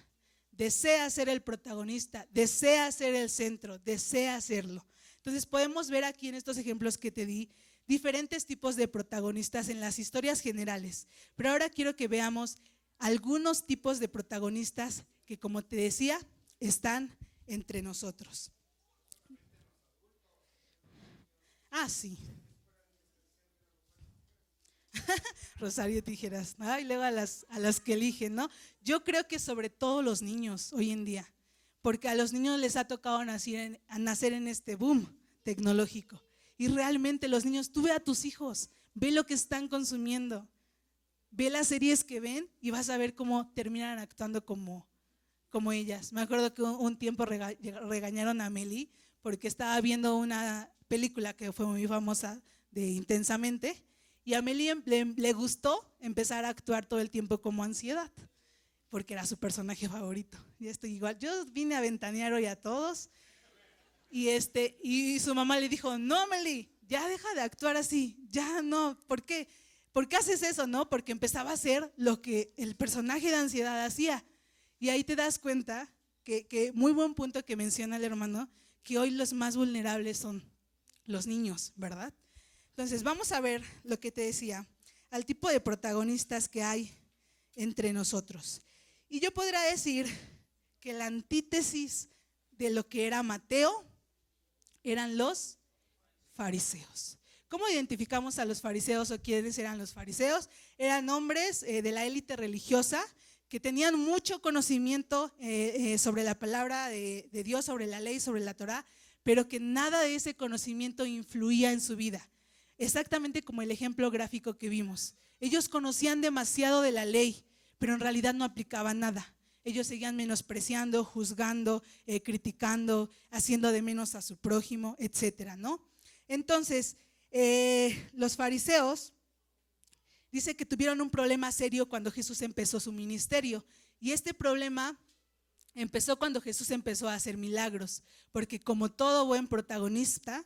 desea ser el protagonista, desea ser el centro, desea serlo. Entonces podemos ver aquí en estos ejemplos que te di diferentes tipos de protagonistas en las historias generales, pero ahora quiero que veamos algunos tipos de protagonistas que, como te decía, están entre nosotros. Sí. Rosario Tijeras, ¿no? Y luego a las que eligen, ¿no? Yo creo que sobre todo los niños hoy en día, porque a los niños les ha tocado nacer en este boom tecnológico. Y realmente los niños, tú ve a tus hijos, ve lo que están consumiendo, ve las series que ven y vas a ver cómo terminan actuando como ellas. Me acuerdo que un tiempo regañaron a Meli porque estaba viendo una película que fue muy famosa de Intensamente. Y a Meli le gustó empezar a actuar todo el tiempo como Ansiedad, porque era su personaje favorito. Y estoy igual, yo vine a ventanear hoy a todos. Y su mamá le dijo, no, Meli, ya deja de actuar así, ya no, ¿por qué? ¿Por qué haces eso? No, porque empezaba a hacer lo que el personaje de Ansiedad hacía. Y ahí te das cuenta que muy buen punto que menciona el hermano, que hoy los más vulnerables son los niños, ¿verdad? Entonces vamos a ver lo que te decía, al tipo de protagonistas que hay entre nosotros. Y yo podría decir que la antítesis de lo que era Mateo eran los fariseos. ¿Cómo identificamos a los fariseos o quiénes eran los fariseos? Eran hombres de la élite religiosa que tenían mucho conocimiento sobre la palabra de Dios, sobre la ley, sobre la Torá, pero que nada de ese conocimiento influía en su vida. Exactamente como el ejemplo gráfico que vimos. Ellos conocían demasiado de la ley, pero en realidad no aplicaban nada. Ellos seguían menospreciando, juzgando, criticando, haciendo de menos a su prójimo, etcétera, ¿no? Entonces, los fariseos dice que tuvieron un problema serio cuando Jesús empezó su ministerio. Y este problema empezó cuando Jesús empezó a hacer milagros, porque como todo buen protagonista,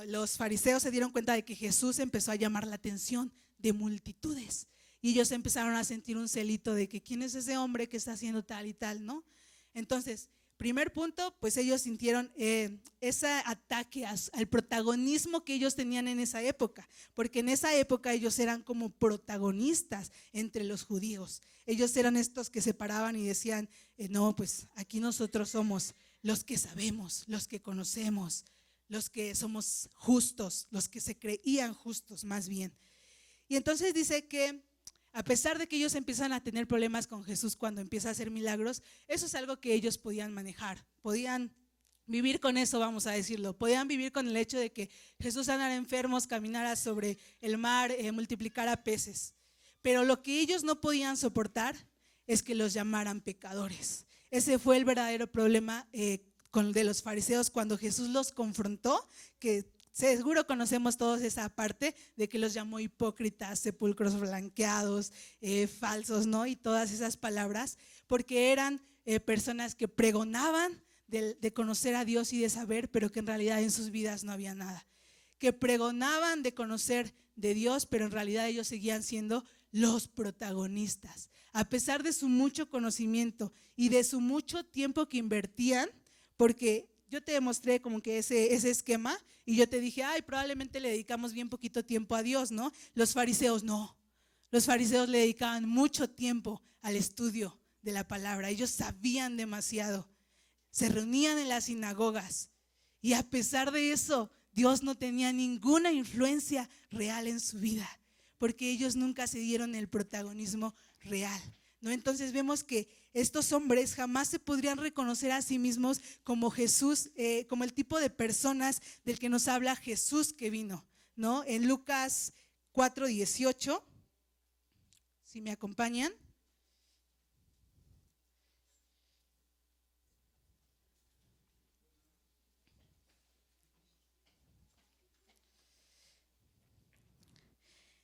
los fariseos se dieron cuenta de que Jesús empezó a llamar la atención de multitudes. Y ellos empezaron a sentir un celito de que quién es ese hombre que está haciendo tal y tal, ¿no? Entonces, primer punto, pues ellos sintieron ese ataque al protagonismo que ellos tenían en esa época, porque en esa época ellos eran como protagonistas entre los judíos. Ellos eran estos que se paraban y decían, no, pues aquí nosotros somos los que sabemos, los que conocemos, los que somos justos, los que se creían justos más bien. Y entonces dice que a pesar de que ellos empiezan a tener problemas con Jesús cuando empieza a hacer milagros, eso es algo que ellos podían manejar, podían vivir con eso, vamos a decirlo. Podían vivir con el hecho de que Jesús sanara enfermos, caminara sobre el mar, multiplicara peces. Pero lo que ellos no podían soportar es que los llamaran pecadores. Ese fue el verdadero problema de los fariseos cuando Jesús los confrontó, que seguro conocemos todos esa parte de que los llamó hipócritas, sepulcros blanqueados, falsos, ¿no? Y todas esas palabras, porque eran personas que pregonaban de conocer a Dios y de saber, pero que en realidad en sus vidas no había nada. Que pregonaban de conocer de Dios, pero en realidad ellos seguían siendo los protagonistas. A pesar de su mucho conocimiento y de su mucho tiempo que invertían, porque yo te demostré como que ese esquema y yo te dije, probablemente le dedicamos bien poquito tiempo a Dios, ¿no? Los fariseos no. Los fariseos le dedicaban mucho tiempo al estudio de la palabra. Ellos sabían demasiado. Se reunían en las sinagogas y a pesar de eso, Dios no tenía ninguna influencia real en su vida, porque ellos nunca se dieron el protagonismo real, ¿no? Entonces vemos que estos hombres jamás se podrían reconocer a sí mismos como Jesús, como el tipo de personas del que nos habla Jesús que vino, ¿no? En Lucas 4:18, si me acompañan.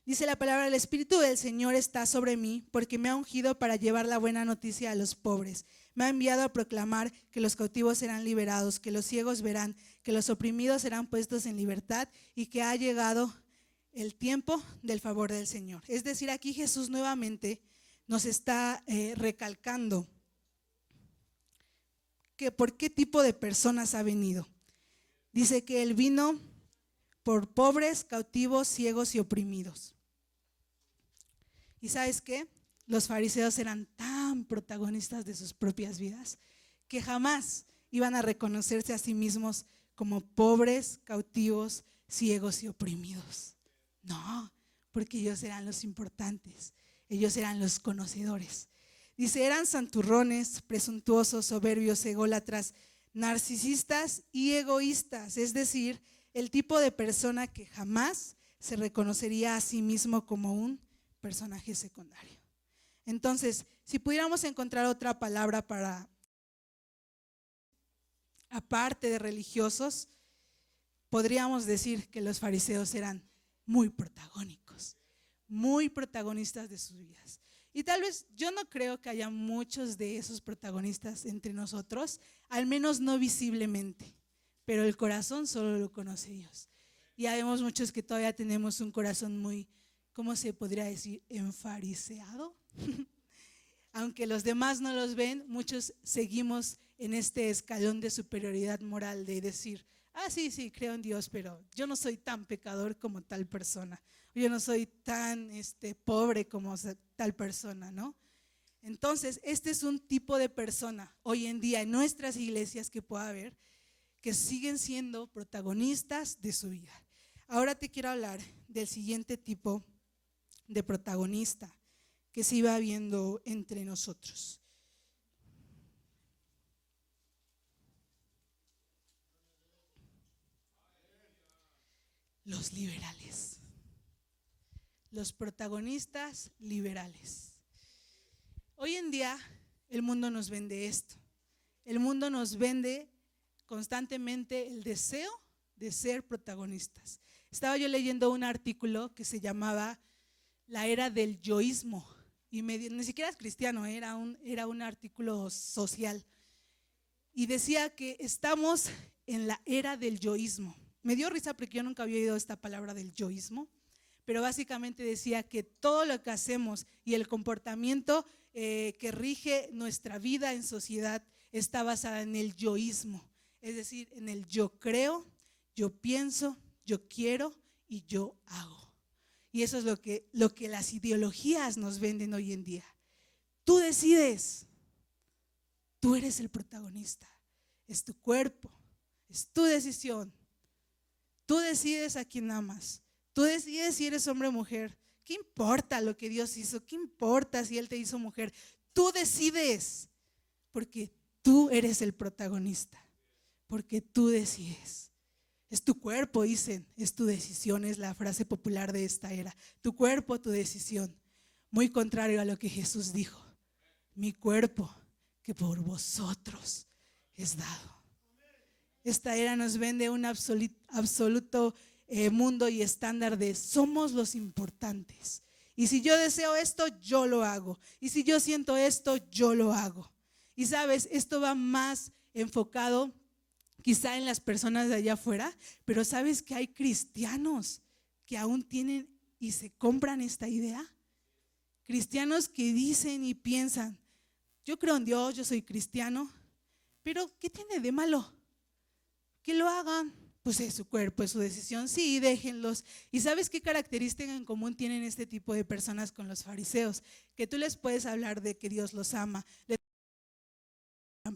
Dice la palabra: el Espíritu del Señor está sobre mí, porque me ha ungido para llevar la buena noticia a los pobres. Me ha enviado a proclamar que los cautivos serán liberados, que los ciegos verán, que los oprimidos serán puestos en libertad y que ha llegado el tiempo del favor del Señor. Es decir, aquí Jesús nuevamente nos está recalcando que por qué tipo de personas ha venido. Dice que Él vino por pobres, cautivos, ciegos y oprimidos. ¿Y sabes qué? Los fariseos eran tan protagonistas de sus propias vidas que jamás iban a reconocerse a sí mismos como pobres, cautivos, ciegos y oprimidos. No, porque ellos eran los importantes, ellos eran los conocedores. Dice, eran santurrones, presuntuosos, soberbios, ególatras, narcisistas y egoístas, es decir, el tipo de persona que jamás se reconocería a sí mismo como un personaje secundario. Entonces, si pudiéramos encontrar otra palabra para, aparte de religiosos, podríamos decir que los fariseos eran muy protagónicos, muy protagonistas de sus vidas. Y tal vez yo no creo que haya muchos de esos protagonistas entre nosotros, al menos no visiblemente, pero el corazón solo lo conoce Dios. Y habemos muchos que todavía tenemos un corazón muy, ¿cómo se podría decir? Enfariseado. Aunque los demás no los ven, muchos seguimos en este escalón de superioridad moral de decir, sí, creo en Dios, pero yo no soy tan pecador como tal persona. Yo no soy tan pobre como tal persona, ¿no? Entonces, este es un tipo de persona hoy en día en nuestras iglesias que pueda haber, que siguen siendo protagonistas de su vida. Ahora te quiero hablar del siguiente tipo de protagonista que se iba viendo entre nosotros. Los liberales. Los protagonistas liberales. Hoy en día el mundo nos vende esto. El mundo nos vende constantemente el deseo de ser protagonistas. Estaba yo leyendo un artículo que se llamaba La era del yoísmo, y ni siquiera es cristiano, era un artículo social, y decía que estamos en la era del yoísmo. Me dio risa porque yo nunca había oído esta palabra del yoísmo, pero básicamente decía que todo lo que hacemos y el comportamiento que rige nuestra vida en sociedad está basada en el yoísmo, es decir, en el yo creo, yo pienso, yo quiero y yo hago. Y eso es lo que las ideologías nos venden hoy en día. Tú decides, tú eres el protagonista, es tu cuerpo, es tu decisión. Tú decides a quién amas, tú decides si eres hombre o mujer. ¿Qué importa lo que Dios hizo? ¿Qué importa si Él te hizo mujer? Tú decides, porque tú eres el protagonista, porque tú decides. Es tu cuerpo, dicen, es tu decisión, es la frase popular de esta era. Tu cuerpo, tu decisión. Muy contrario a lo que Jesús dijo: mi cuerpo que por vosotros es dado. Esta era nos vende un absoluto mundo y estándar de somos los importantes. Y si yo deseo esto, yo lo hago. Y si yo siento esto, yo lo hago. Y sabes, esto va más enfocado quizá en las personas de allá afuera, pero ¿sabes que hay cristianos que aún tienen y se compran esta idea? Cristianos que dicen y piensan: yo creo en Dios, yo soy cristiano, pero ¿qué tiene de malo? Que lo hagan, pues es su cuerpo, es su decisión, sí, déjenlos. ¿Y sabes qué característica en común tienen este tipo de personas con los fariseos? Que tú les puedes hablar de que Dios los ama,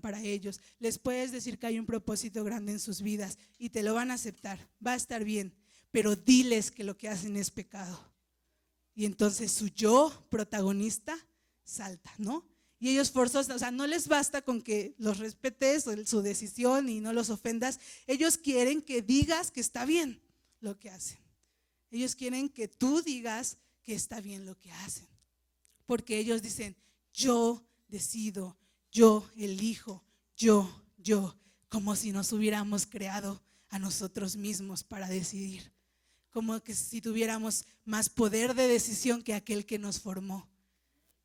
para ellos, les puedes decir que hay un propósito grande en sus vidas y te lo van a aceptar, va a estar bien, pero diles que lo que hacen es pecado. Y entonces su yo protagonista salta, ¿no? Y ellos forzosos, o sea, no les basta con que los respetes su decisión y no los ofendas. Ellos quieren que digas que está bien lo que hacen. Ellos quieren que tú digas que está bien lo que hacen, porque ellos dicen: yo decido, yo elijo, yo, como si nos hubiéramos creado a nosotros mismos para decidir, como que si tuviéramos más poder de decisión que aquel que nos formó.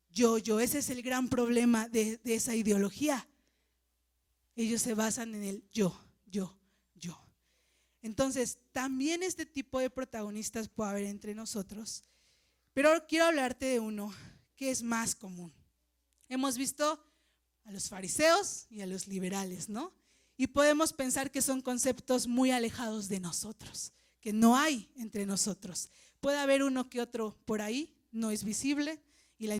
Yo, ese es el gran problema de esa ideología. Ellos se basan en el yo. Entonces, también este tipo de protagonistas puede haber entre nosotros, pero quiero hablarte de uno que es más común. Hemos visto a los fariseos y a los liberales, ¿no? Y podemos pensar que son conceptos muy alejados de nosotros, que no hay entre nosotros. Puede haber uno que otro por ahí, no es visible, y la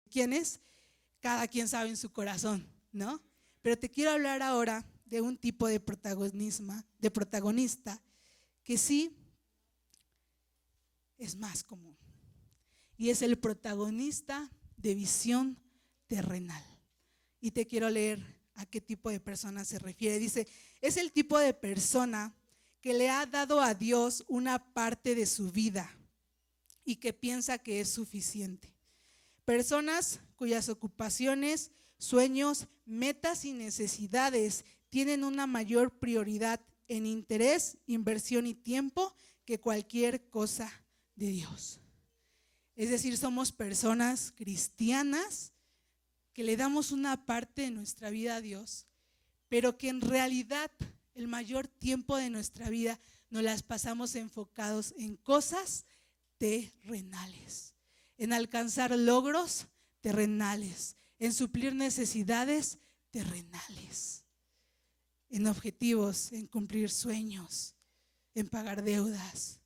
quién es, cada quien sabe en su corazón, ¿no? Pero te quiero hablar ahora de un tipo de protagonista que sí es más común, y es el protagonista de visión terrenal. Y te quiero leer a qué tipo de persona se refiere. Dice: es el tipo de persona que le ha dado a Dios una parte de su vida y que piensa que es suficiente. Personas cuyas ocupaciones, sueños, metas y necesidades tienen una mayor prioridad en interés, inversión y tiempo que cualquier cosa de Dios. Es decir, somos personas cristianas que le damos una parte de nuestra vida a Dios, pero que en realidad el mayor tiempo de nuestra vida nos las pasamos enfocados en cosas terrenales, en alcanzar logros terrenales, en suplir necesidades terrenales, en objetivos, en cumplir sueños, en pagar deudas,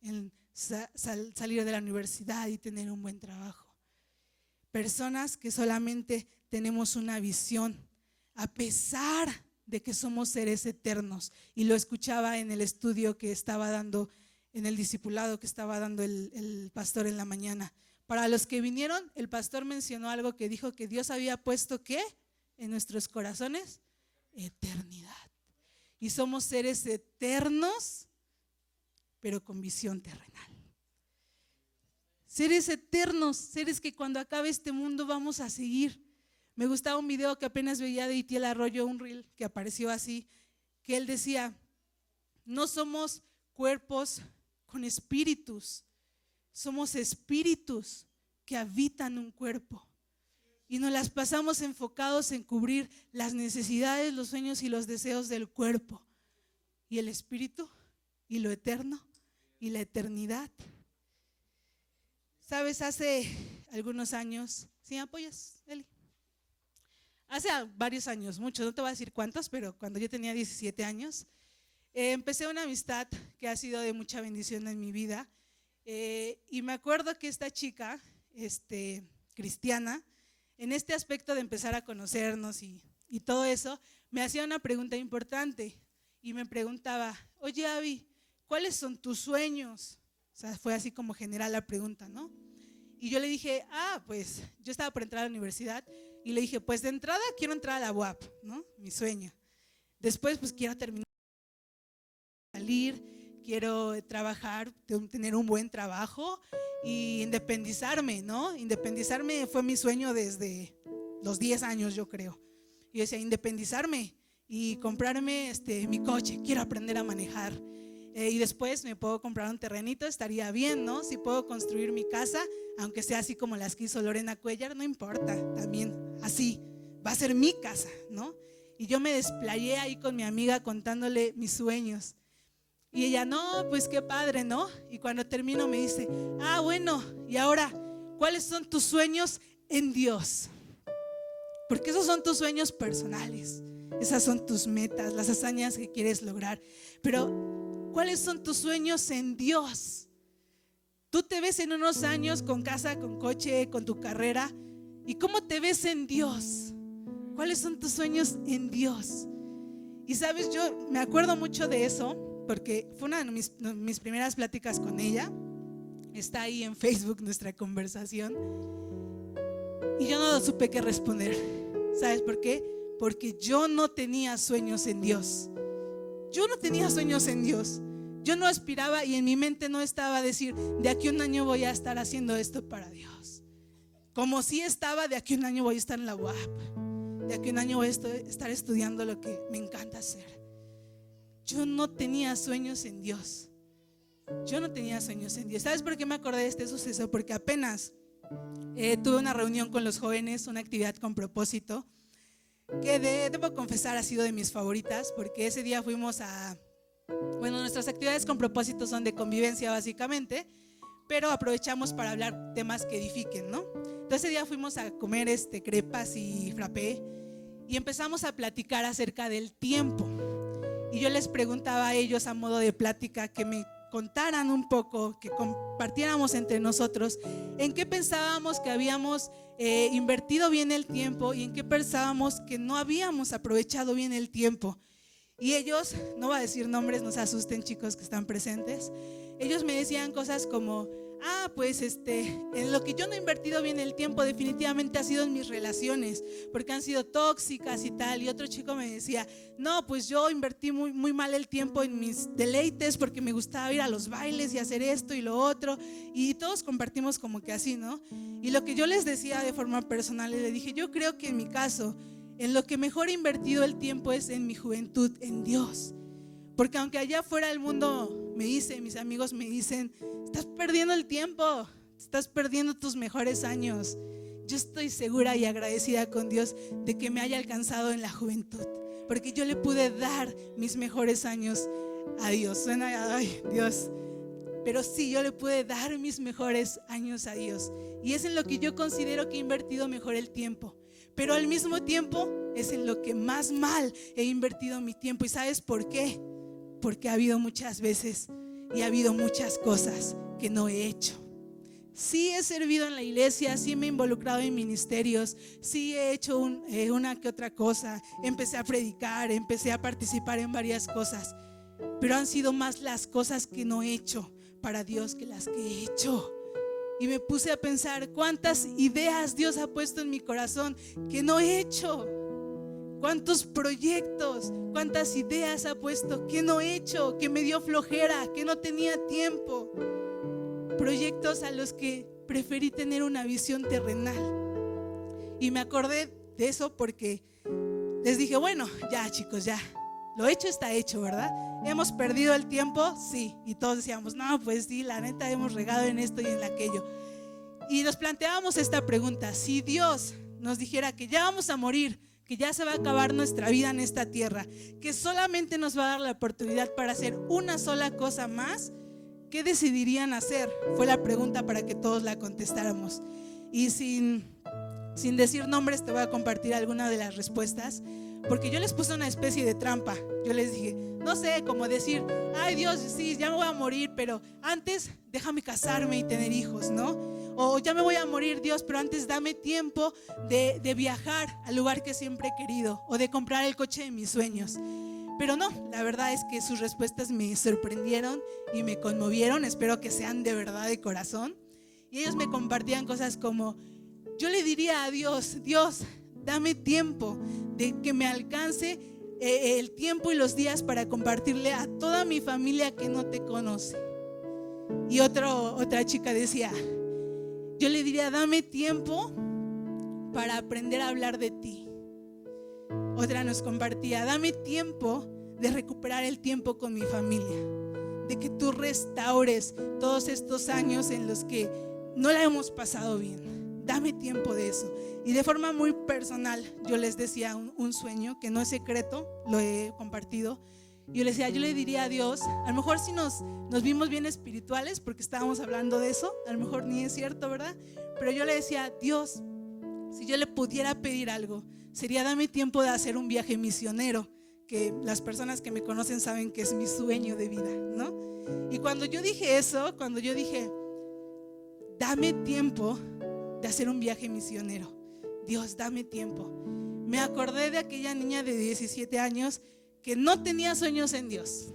en salir de la universidad y tener un buen trabajo. Personas que solamente tenemos una visión, a pesar de que somos seres eternos. Y lo escuchaba en el estudio que estaba dando, en el discipulado que estaba dando el pastor en la mañana. Para los que vinieron, el pastor mencionó algo que dijo que Dios había puesto, ¿qué? En nuestros corazones, eternidad. Y somos seres eternos, pero con visión terrenal. Seres eternos, seres que cuando acabe este mundo vamos a seguir. Me gustaba un video que apenas veía de Itiel Arroyo, un reel que apareció así, que él decía, no somos cuerpos con espíritus, somos espíritus que habitan un cuerpo. Y nos las pasamos enfocados en cubrir las necesidades, los sueños y los deseos del cuerpo. Y el espíritu, y lo eterno, y la eternidad. Sabes, hace algunos años, ¿sí me apoyas, Eli? Hace varios años, muchos, no te voy a decir cuántos, pero cuando yo tenía 17 años, empecé una amistad que ha sido de mucha bendición en mi vida. Y me acuerdo que esta chica, cristiana, en este aspecto de empezar a conocernos y todo eso, me hacía una pregunta importante y me preguntaba, oye Abby, ¿cuáles son tus sueños? O sea, fue así como general la pregunta, ¿no? Y yo le dije, pues yo estaba por entrar a la universidad y le dije, pues de entrada quiero entrar a la UAP, ¿no? Mi sueño. Después pues quiero terminar, salir, quiero trabajar, tener un buen trabajo y independizarme, ¿no? Independizarme fue mi sueño desde los 10 años, yo creo. Y yo decía, independizarme y comprarme mi coche, quiero aprender a manejar. Y después me puedo comprar un terrenito, estaría bien, ¿no? Si puedo construir mi casa, aunque sea así como las que hizo Lorena Cuellar, no importa, también así, va a ser mi casa, ¿no? Y yo me desplayé ahí con mi amiga contándole mis sueños. Y ella, no, pues qué padre, ¿no? Y cuando termino me dice, bueno, y ahora, ¿cuáles son tus sueños en Dios? Porque esos son tus sueños personales, esas son tus metas, las hazañas que quieres lograr. Pero, ¿cuáles son tus sueños en Dios? Tú te ves en unos años con casa, con coche, con tu carrera. ¿Y cómo te ves en Dios? ¿Cuáles son tus sueños en Dios? Y sabes, yo me acuerdo mucho de eso porque fue una de mis primeras pláticas con ella. Está ahí en Facebook nuestra conversación. Y yo no supe qué responder. ¿Sabes por qué? Porque yo no tenía sueños en Dios. Yo no tenía sueños en Dios. Yo no aspiraba y en mi mente no estaba decir, de aquí a un año voy a estar haciendo esto para Dios. Como si estaba, de aquí a un año voy a estar en la UAP. De aquí a un año voy a estar estudiando lo que me encanta hacer. Yo no tenía sueños en Dios. Yo no tenía sueños en Dios. ¿Sabes por qué me acordé de este suceso? Porque apenas tuve una reunión con los jóvenes, una actividad con propósito, que debo confesar ha sido de mis favoritas, porque ese día fuimos nuestras actividades con propósito son de convivencia básicamente, pero aprovechamos para hablar temas que edifiquen, ¿no? Entonces ese día fuimos a comer crepas y frappé y empezamos a platicar acerca del tiempo. Y yo les preguntaba a ellos a modo de plática que me contaran un poco, que compartiéramos entre nosotros en qué pensábamos que habíamos invertido bien el tiempo y en qué pensábamos que no habíamos aprovechado bien el tiempo. Y ellos, no voy a decir nombres, no se asusten chicos que están presentes, ellos me decían cosas como, pues en lo que yo no he invertido bien el tiempo definitivamente ha sido en mis relaciones, porque han sido tóxicas y tal. Y otro chico me decía, no, pues yo invertí muy, muy mal el tiempo en mis deleites porque me gustaba ir a los bailes y hacer esto y lo otro. Y todos compartimos como que así, ¿no? Y lo que yo les decía de forma personal, les dije, yo creo que en mi caso, en lo que mejor he invertido el tiempo es en mi juventud, en Dios. Porque aunque allá afuera el mundo me dice, mis amigos me dicen, estás perdiendo el tiempo, estás perdiendo tus mejores años, yo estoy segura y agradecida con Dios de que me haya alcanzado en la juventud, porque yo le pude dar mis mejores años a Dios. Suena, ay Dios, pero sí, yo le pude dar mis mejores años a Dios. Y es en lo que yo considero que he invertido mejor el tiempo. Pero al mismo tiempo es en lo que más mal he invertido mi tiempo. ¿Y sabes por qué? Porque ha habido muchas veces y ha habido muchas cosas que no he hecho. Sí he servido en la iglesia, sí me he involucrado en ministerios, sí he hecho una que otra cosa, empecé a predicar, empecé a participar en varias cosas, pero han sido más las cosas que no he hecho para Dios que las que he hecho. Y me puse a pensar cuántas ideas Dios ha puesto en mi corazón que no he hecho. Cuántos proyectos, cuántas ideas ha puesto que no he hecho, que me dio flojera, que no tenía tiempo. Proyectos a los que preferí tener una visión terrenal. Y me acordé de eso porque les dije, bueno, ya chicos, ya, lo hecho está hecho, ¿verdad? ¿Hemos perdido el tiempo? Sí. Y todos decíamos, no, pues sí, la neta hemos regado en esto y en aquello. Y nos planteábamos esta pregunta: si Dios nos dijera que ya vamos a morir, que ya se va a acabar nuestra vida en esta tierra, que solamente nos va a dar la oportunidad para hacer una sola cosa más, ¿qué decidirían hacer? Fue la pregunta para que todos la contestáramos. Y sin decir nombres te voy a compartir alguna de las respuestas, porque yo les puse una especie de trampa. Yo les dije, no sé, como decir, ay Dios, sí, ya me voy a morir, pero antes déjame casarme y tener hijos, ¿no? O ya me voy a morir, Dios, pero antes dame tiempo de viajar al lugar que siempre he querido, o de comprar el coche de mis sueños. Pero no, la verdad es que sus respuestas me sorprendieron y me conmovieron. Espero que sean de verdad, de corazón. Y ellos me compartían cosas como: yo le diría a Dios, Dios, dame tiempo, de que me alcance el tiempo y los días para compartirle a toda mi familia que no te conoce. Y otra chica decía, yo le diría, dame tiempo para aprender a hablar de ti. Otra nos compartía, dame tiempo de recuperar el tiempo con mi familia, de que tú restaures todos estos años en los que no la hemos pasado bien. Dame tiempo de eso. Y de forma muy personal yo les decía un sueño que no es secreto, lo he compartido. Yo les decía, yo le diría a Dios, a lo mejor si nos vimos bien espirituales porque estábamos hablando de eso, a lo mejor ni es cierto, ¿verdad? Pero yo le decía, Dios, si yo le pudiera pedir algo, sería dame tiempo de hacer un viaje misionero, que las personas que me conocen saben que es mi sueño de vida, ¿no? Y cuando yo dije eso, cuando yo dije, dame tiempo de hacer un viaje misionero, Dios, dame tiempo, me acordé de aquella niña de 17 años que no tenía sueños en Dios,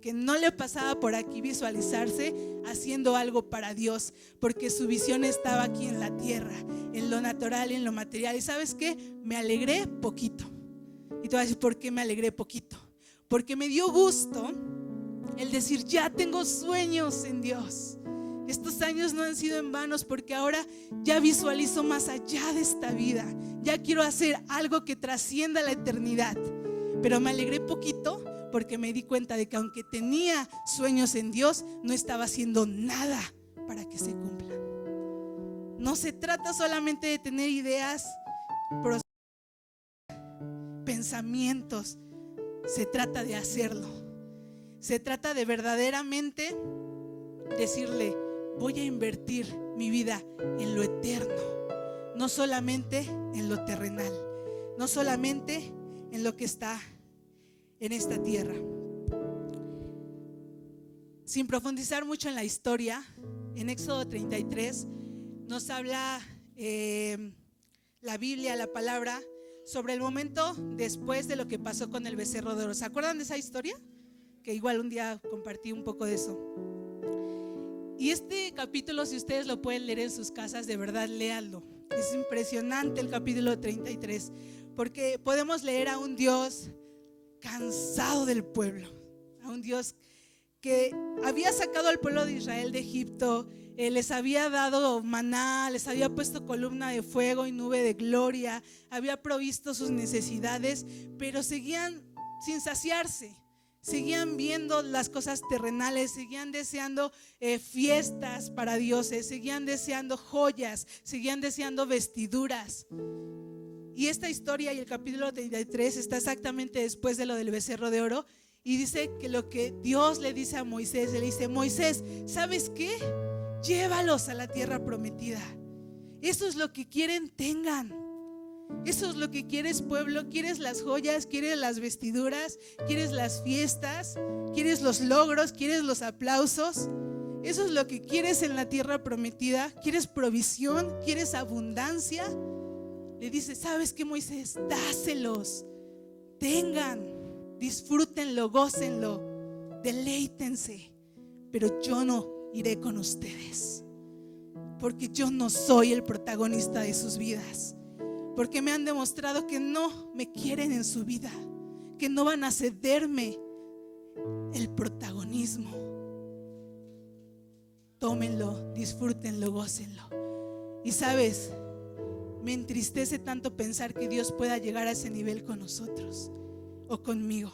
que no le pasaba por aquí visualizarse haciendo algo para Dios, porque su visión estaba aquí en la tierra, en lo natural, en lo material. ¿Y sabes qué? Me alegré poquito. Y te voy a decir por qué me alegré poquito. Porque me dio gusto el decir, ya tengo sueños en Dios. Estos años no han sido en vanos, porque ahora ya visualizo más allá de esta vida. Ya quiero hacer algo que trascienda la eternidad. Pero me alegré poquito porque me di cuenta de que aunque tenía sueños en Dios, no estaba haciendo nada para que se cumplan. No se trata solamente de tener ideas, pensamientos. Se trata de hacerlo. Se trata de verdaderamente decirle, voy a invertir mi vida en lo eterno, no solamente en lo terrenal, no solamente en lo que está en esta tierra. Sin profundizar mucho en la historia, en Éxodo 33 nos habla la Biblia, la palabra, sobre el momento después de lo que pasó con el becerro de oro. ¿Se acuerdan de esa historia? Que igual un día compartí un poco de eso. Y este capítulo, si ustedes lo pueden leer en sus casas, de verdad léanlo. Es impresionante el capítulo 33, porque podemos leer a un Dios cansado del pueblo, a un Dios que había sacado al pueblo de Israel de Egipto, les había dado maná, les había puesto columna de fuego y nube de gloria, había provisto sus necesidades, pero seguían sin saciarse. Seguían viendo las cosas terrenales, seguían deseando fiestas para dioses, seguían deseando joyas, seguían deseando vestiduras. Y esta historia y el capítulo 33 está exactamente después de lo del becerro de oro. Y dice que lo que Dios le dice a Moisés, le dice, Moisés, ¿sabes qué? Llévalos a la tierra prometida. Eso es lo que quieren, tengan. Eso es lo que quieres, pueblo. ¿Quieres las joyas? ¿Quieres las vestiduras? ¿Quieres las fiestas? ¿Quieres los logros? ¿Quieres los aplausos? ¿Eso es lo que quieres en la tierra prometida? ¿Quieres provisión? ¿Quieres abundancia? Le dice: ¿sabes qué, Moisés? Dáselos, tengan, disfrútenlo, gócenlo, deleítense, pero yo no iré con ustedes, porque yo no soy el protagonista de sus vidas, porque me han demostrado que no me quieren en su vida, que no van a cederme el protagonismo. Tómenlo, disfrútenlo, gócenlo. Y sabes, me entristece tanto pensar que Dios pueda llegar a ese nivel con nosotros o conmigo.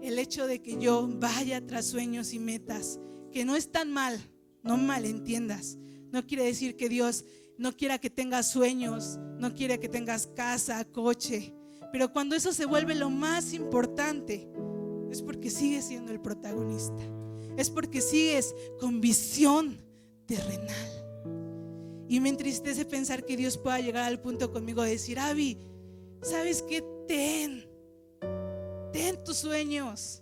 El hecho de que yo vaya tras sueños y metas, que no es tan mal, no malentiendas. No quiere decir que Dios no quiera que tengas sueños, no quiere que tengas casa, coche, pero cuando eso se vuelve lo más importante, es porque sigues siendo el protagonista, es porque sigues con visión terrenal. Y me entristece pensar que Dios pueda llegar al punto conmigo de decir: Abby, ¿sabes qué? Ten tus sueños,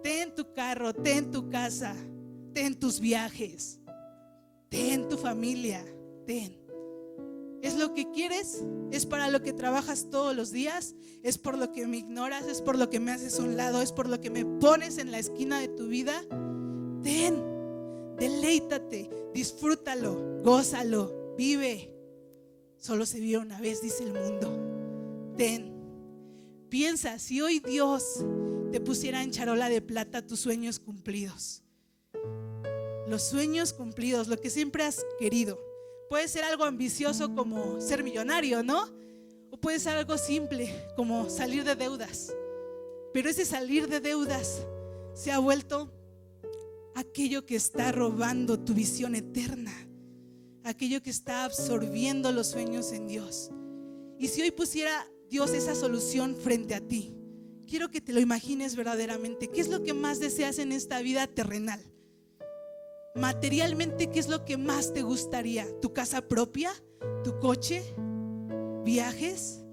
ten tu carro, ten tu casa, ten tus viajes, ten tu familia, ten. ¿Es lo que quieres? ¿Es para lo que trabajas todos los días? ¿Es por lo que me ignoras? ¿Es por lo que me haces a un lado? ¿Es por lo que me pones en la esquina de tu vida? Ten, deleítate, disfrútalo, gózalo, vive. Solo se vive una vez, dice el mundo. Ten. Piensa, si hoy Dios te pusiera en charola de plata tus sueños cumplidos, los sueños cumplidos, lo que siempre has querido. Puede ser algo ambicioso como ser millonario, ¿no? O puede ser algo simple como salir de deudas. Pero ese salir de deudas se ha vuelto aquello que está robando tu visión eterna, aquello que está absorbiendo los sueños en Dios. Y si hoy pusiera Dios esa solución frente a ti, quiero que te lo imagines verdaderamente. ¿Qué es lo que más deseas en esta vida terrenal? Materialmente, ¿qué es lo que más te gustaría? ¿Tu casa propia? ¿Tu coche? ¿Viajes?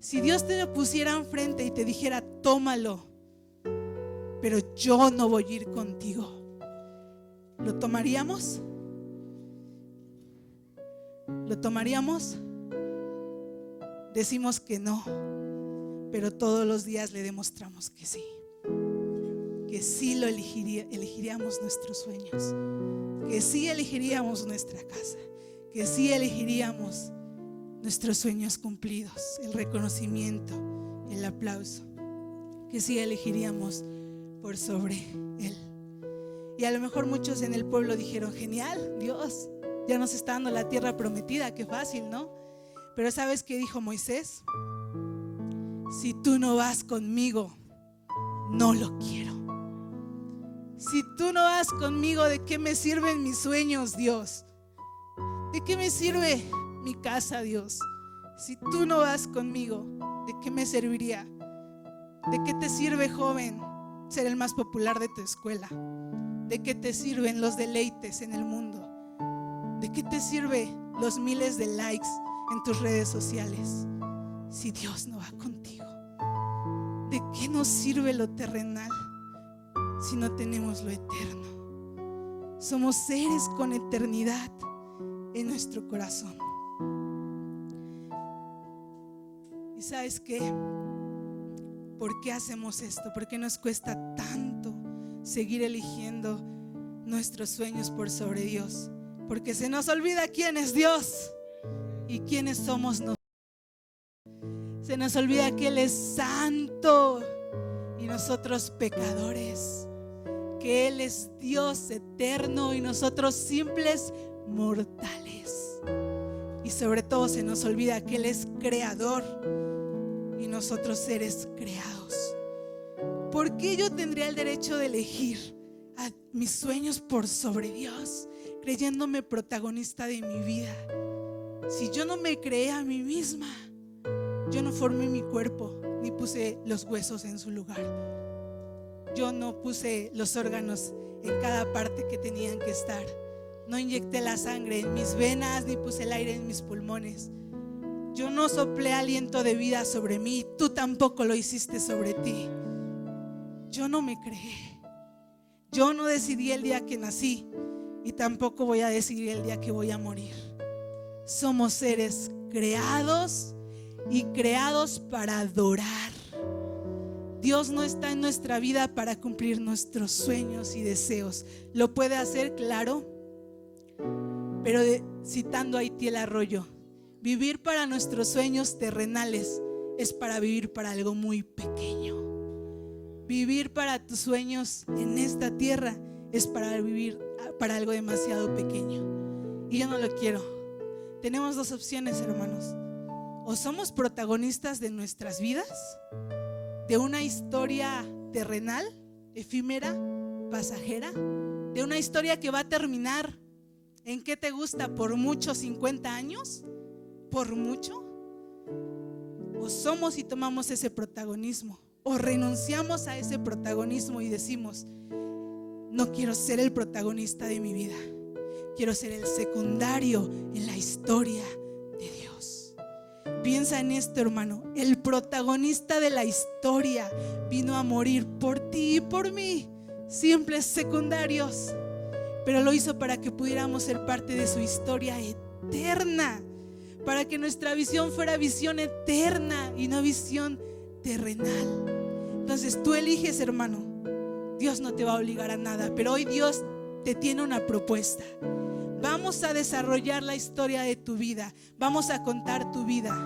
Si Dios te lo pusiera enfrente y te dijera: tómalo, pero yo no voy a ir contigo, ¿lo tomaríamos? ¿Lo tomaríamos? Decimos que no, pero todos los días le demostramos que sí. Que sí lo elegiríamos nuestros sueños, que sí elegiríamos nuestra casa, que sí elegiríamos nuestros sueños cumplidos, el reconocimiento, el aplauso, que sí elegiríamos por sobre Él. Y a lo mejor muchos en el pueblo dijeron: genial, Dios ya nos está dando la tierra prometida, qué fácil, ¿no? Pero ¿sabes qué dijo Moisés? Si tú no vas conmigo, no lo quiero. Si tú no vas conmigo, ¿de qué me sirven mis sueños, Dios? ¿De qué me sirve mi casa, Dios? Si tú no vas conmigo, ¿de qué me serviría? ¿De qué te sirve, joven, ser el más popular de tu escuela? ¿De qué te sirven los deleites en el mundo? ¿De qué te sirve los miles de likes en tus redes sociales si Dios no va contigo? ¿De qué nos sirve lo terrenal si no tenemos lo eterno? Somos seres con eternidad en nuestro corazón. ¿Y sabes qué? ¿Por qué hacemos esto? ¿Por qué nos cuesta tanto seguir eligiendo nuestros sueños por sobre Dios? Porque se nos olvida quién es Dios y quiénes somos nosotros. Se nos olvida que Él es santo y nosotros pecadores, que Él es Dios eterno y nosotros simples mortales. Y sobre todo se nos olvida que Él es creador y nosotros seres creados. ¿Por qué yo tendría el derecho de elegir a mis sueños por sobre Dios, creyéndome protagonista de mi vida? Si yo no me creé a mí misma, yo no formé mi cuerpo ni puse los huesos en su lugar. Yo no puse los órganos en cada parte que tenían que estar. No inyecté la sangre en mis venas ni puse el aire en mis pulmones. Yo no soplé aliento de vida sobre mí, tú tampoco lo hiciste sobre ti. Yo no me creé. Yo no decidí el día que nací y tampoco voy a decidir el día que voy a morir. Somos seres creados y creados para adorar. Dios no está en nuestra vida para cumplir nuestros sueños y deseos. Lo puede hacer, claro, pero citando a Itiel Arroyo, vivir para nuestros sueños terrenales es para vivir para algo muy pequeño. Vivir para tus sueños en esta tierra es para vivir para algo demasiado pequeño. Y yo no lo quiero. Tenemos dos opciones, hermanos. O somos protagonistas de nuestras vidas, de una historia terrenal, efímera, pasajera, de una historia que va a terminar en ¿qué te gusta? Por mucho 50 años, por mucho. O somos y tomamos ese protagonismo, o renunciamos a ese protagonismo y decimos: no quiero ser el protagonista de mi vida, quiero ser el secundario en la historia de Dios. Piensa en esto, hermano. El protagonista de la historia vino a morir por ti y por mí, simples secundarios, pero lo hizo para que pudiéramos ser parte de su historia eterna, para que nuestra visión fuera visión eterna y no visión terrenal. Entonces tú eliges, hermano. Dios no te va a obligar a nada, pero hoy Dios te tiene una propuesta. Vamos a desarrollar la historia de tu vida, vamos a contar tu vida.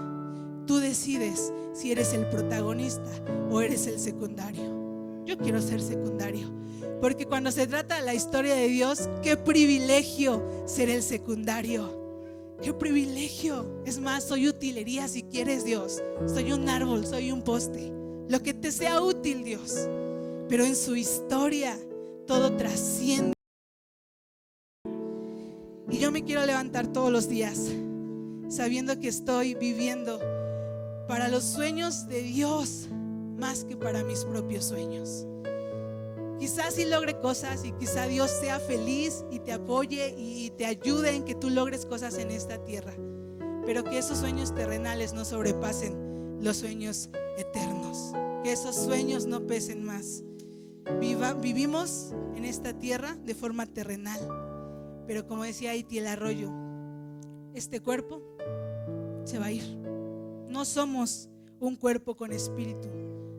Tú decides si eres el protagonista o eres el secundario. Yo quiero ser secundario, porque cuando se trata de la historia de Dios, qué privilegio ser el secundario. Qué privilegio. Es más, soy utilería si quieres, Dios. Soy un árbol, soy un poste, lo que te sea útil, Dios. Pero en su historia todo trasciende. Y yo me quiero levantar todos los días sabiendo que estoy viviendo para los sueños de Dios más que para mis propios sueños. Quizás sí logre cosas y quizá Dios sea feliz y te apoye y te ayude en que tú logres cosas en esta tierra, pero que esos sueños terrenales no sobrepasen los sueños eternos, que esos sueños no pesen más. Vivimos en esta tierra de forma terrenal, pero como decía Itiel Arroyo, este cuerpo se va a ir. No somos un cuerpo con espíritu,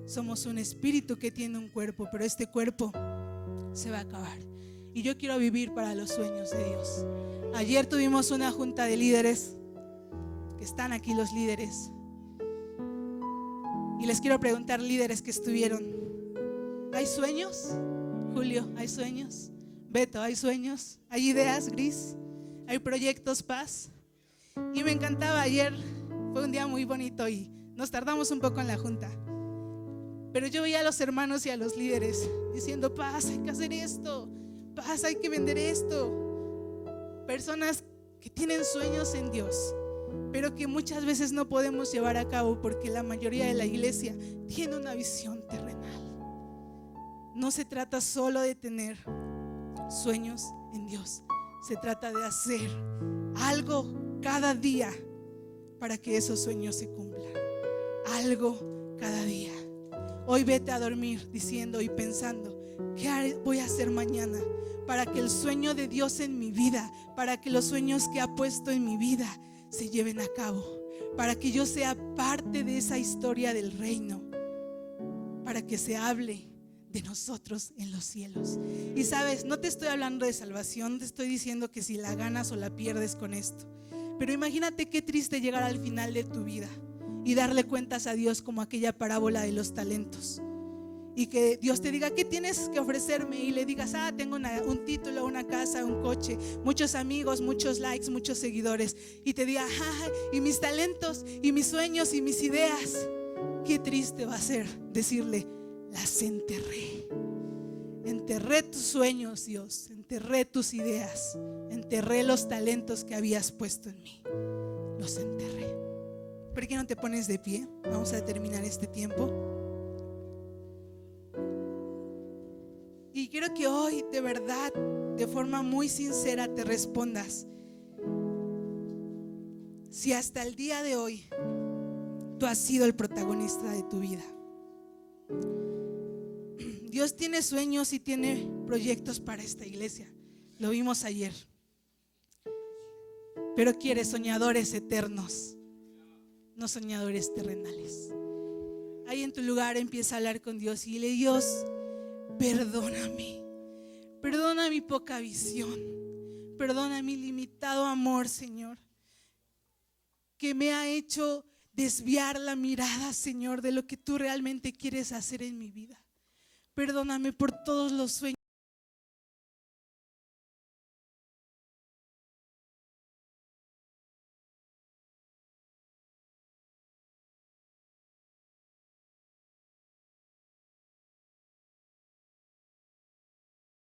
somos un espíritu que tiene un cuerpo, pero este cuerpo se va a acabar. Y yo quiero vivir para los sueños de Dios. Ayer tuvimos una junta de líderes, que están aquí los líderes, y les quiero preguntar, líderes que estuvieron: ¿hay sueños? Julio, ¿hay sueños? Beto, ¿hay sueños? ¿Hay ideas, Gris? ¿Hay proyectos, Paz? Y me encantaba, ayer fue un día muy bonito y nos tardamos un poco en la junta, pero yo veía a los hermanos y a los líderes diciendo: Paz, hay que hacer esto, Paz, hay que vender esto. Personas que tienen sueños en Dios, pero que muchas veces no podemos llevar a cabo porque la mayoría de la iglesia tiene una visión terrenal. No se trata solo de tener sueños en Dios, se trata de hacer algo cada día para que esos sueños se cumplan. Algo cada día. Hoy vete a dormir diciendo y pensando: ¿qué voy a hacer mañana para que el sueño de Dios en mi vida, para que los sueños que ha puesto en mi vida se lleven a cabo, para que yo sea parte de esa historia del reino, para que se hable de nosotros en los cielos? Y sabes, no te estoy hablando de salvación, te estoy diciendo que si la ganas o la pierdes con esto, pero imagínate qué triste llegar al final de tu vida y darle cuentas a Dios como aquella parábola de los talentos, y que Dios te diga: ¿qué tienes que ofrecerme? Y le digas: tengo un título, una casa, un coche, muchos amigos, muchos likes, muchos seguidores, y te diga: y mis talentos y mis sueños y mis ideas. Qué triste va a ser decirle: las enterré. Enterré tus sueños, Dios, enterré tus ideas, enterré los talentos que habías puesto en mí, los enterré. ¿Por qué no te pones de pie? Vamos a terminar este tiempo. Y quiero que hoy, de verdad, de forma muy sincera, te respondas si hasta el día de hoy tú has sido el protagonista de tu vida. Dios tiene sueños y tiene proyectos para esta iglesia. Lo vimos ayer. Pero quiere soñadores eternos, no soñadores terrenales. Ahí en tu lugar empieza a hablar con Dios y dile: Dios, perdóname. Perdona mi poca visión. Perdona mi limitado amor, Señor, que me ha hecho desviar la mirada, Señor, de lo que tú realmente quieres hacer en mi vida. Perdóname por todos los sueños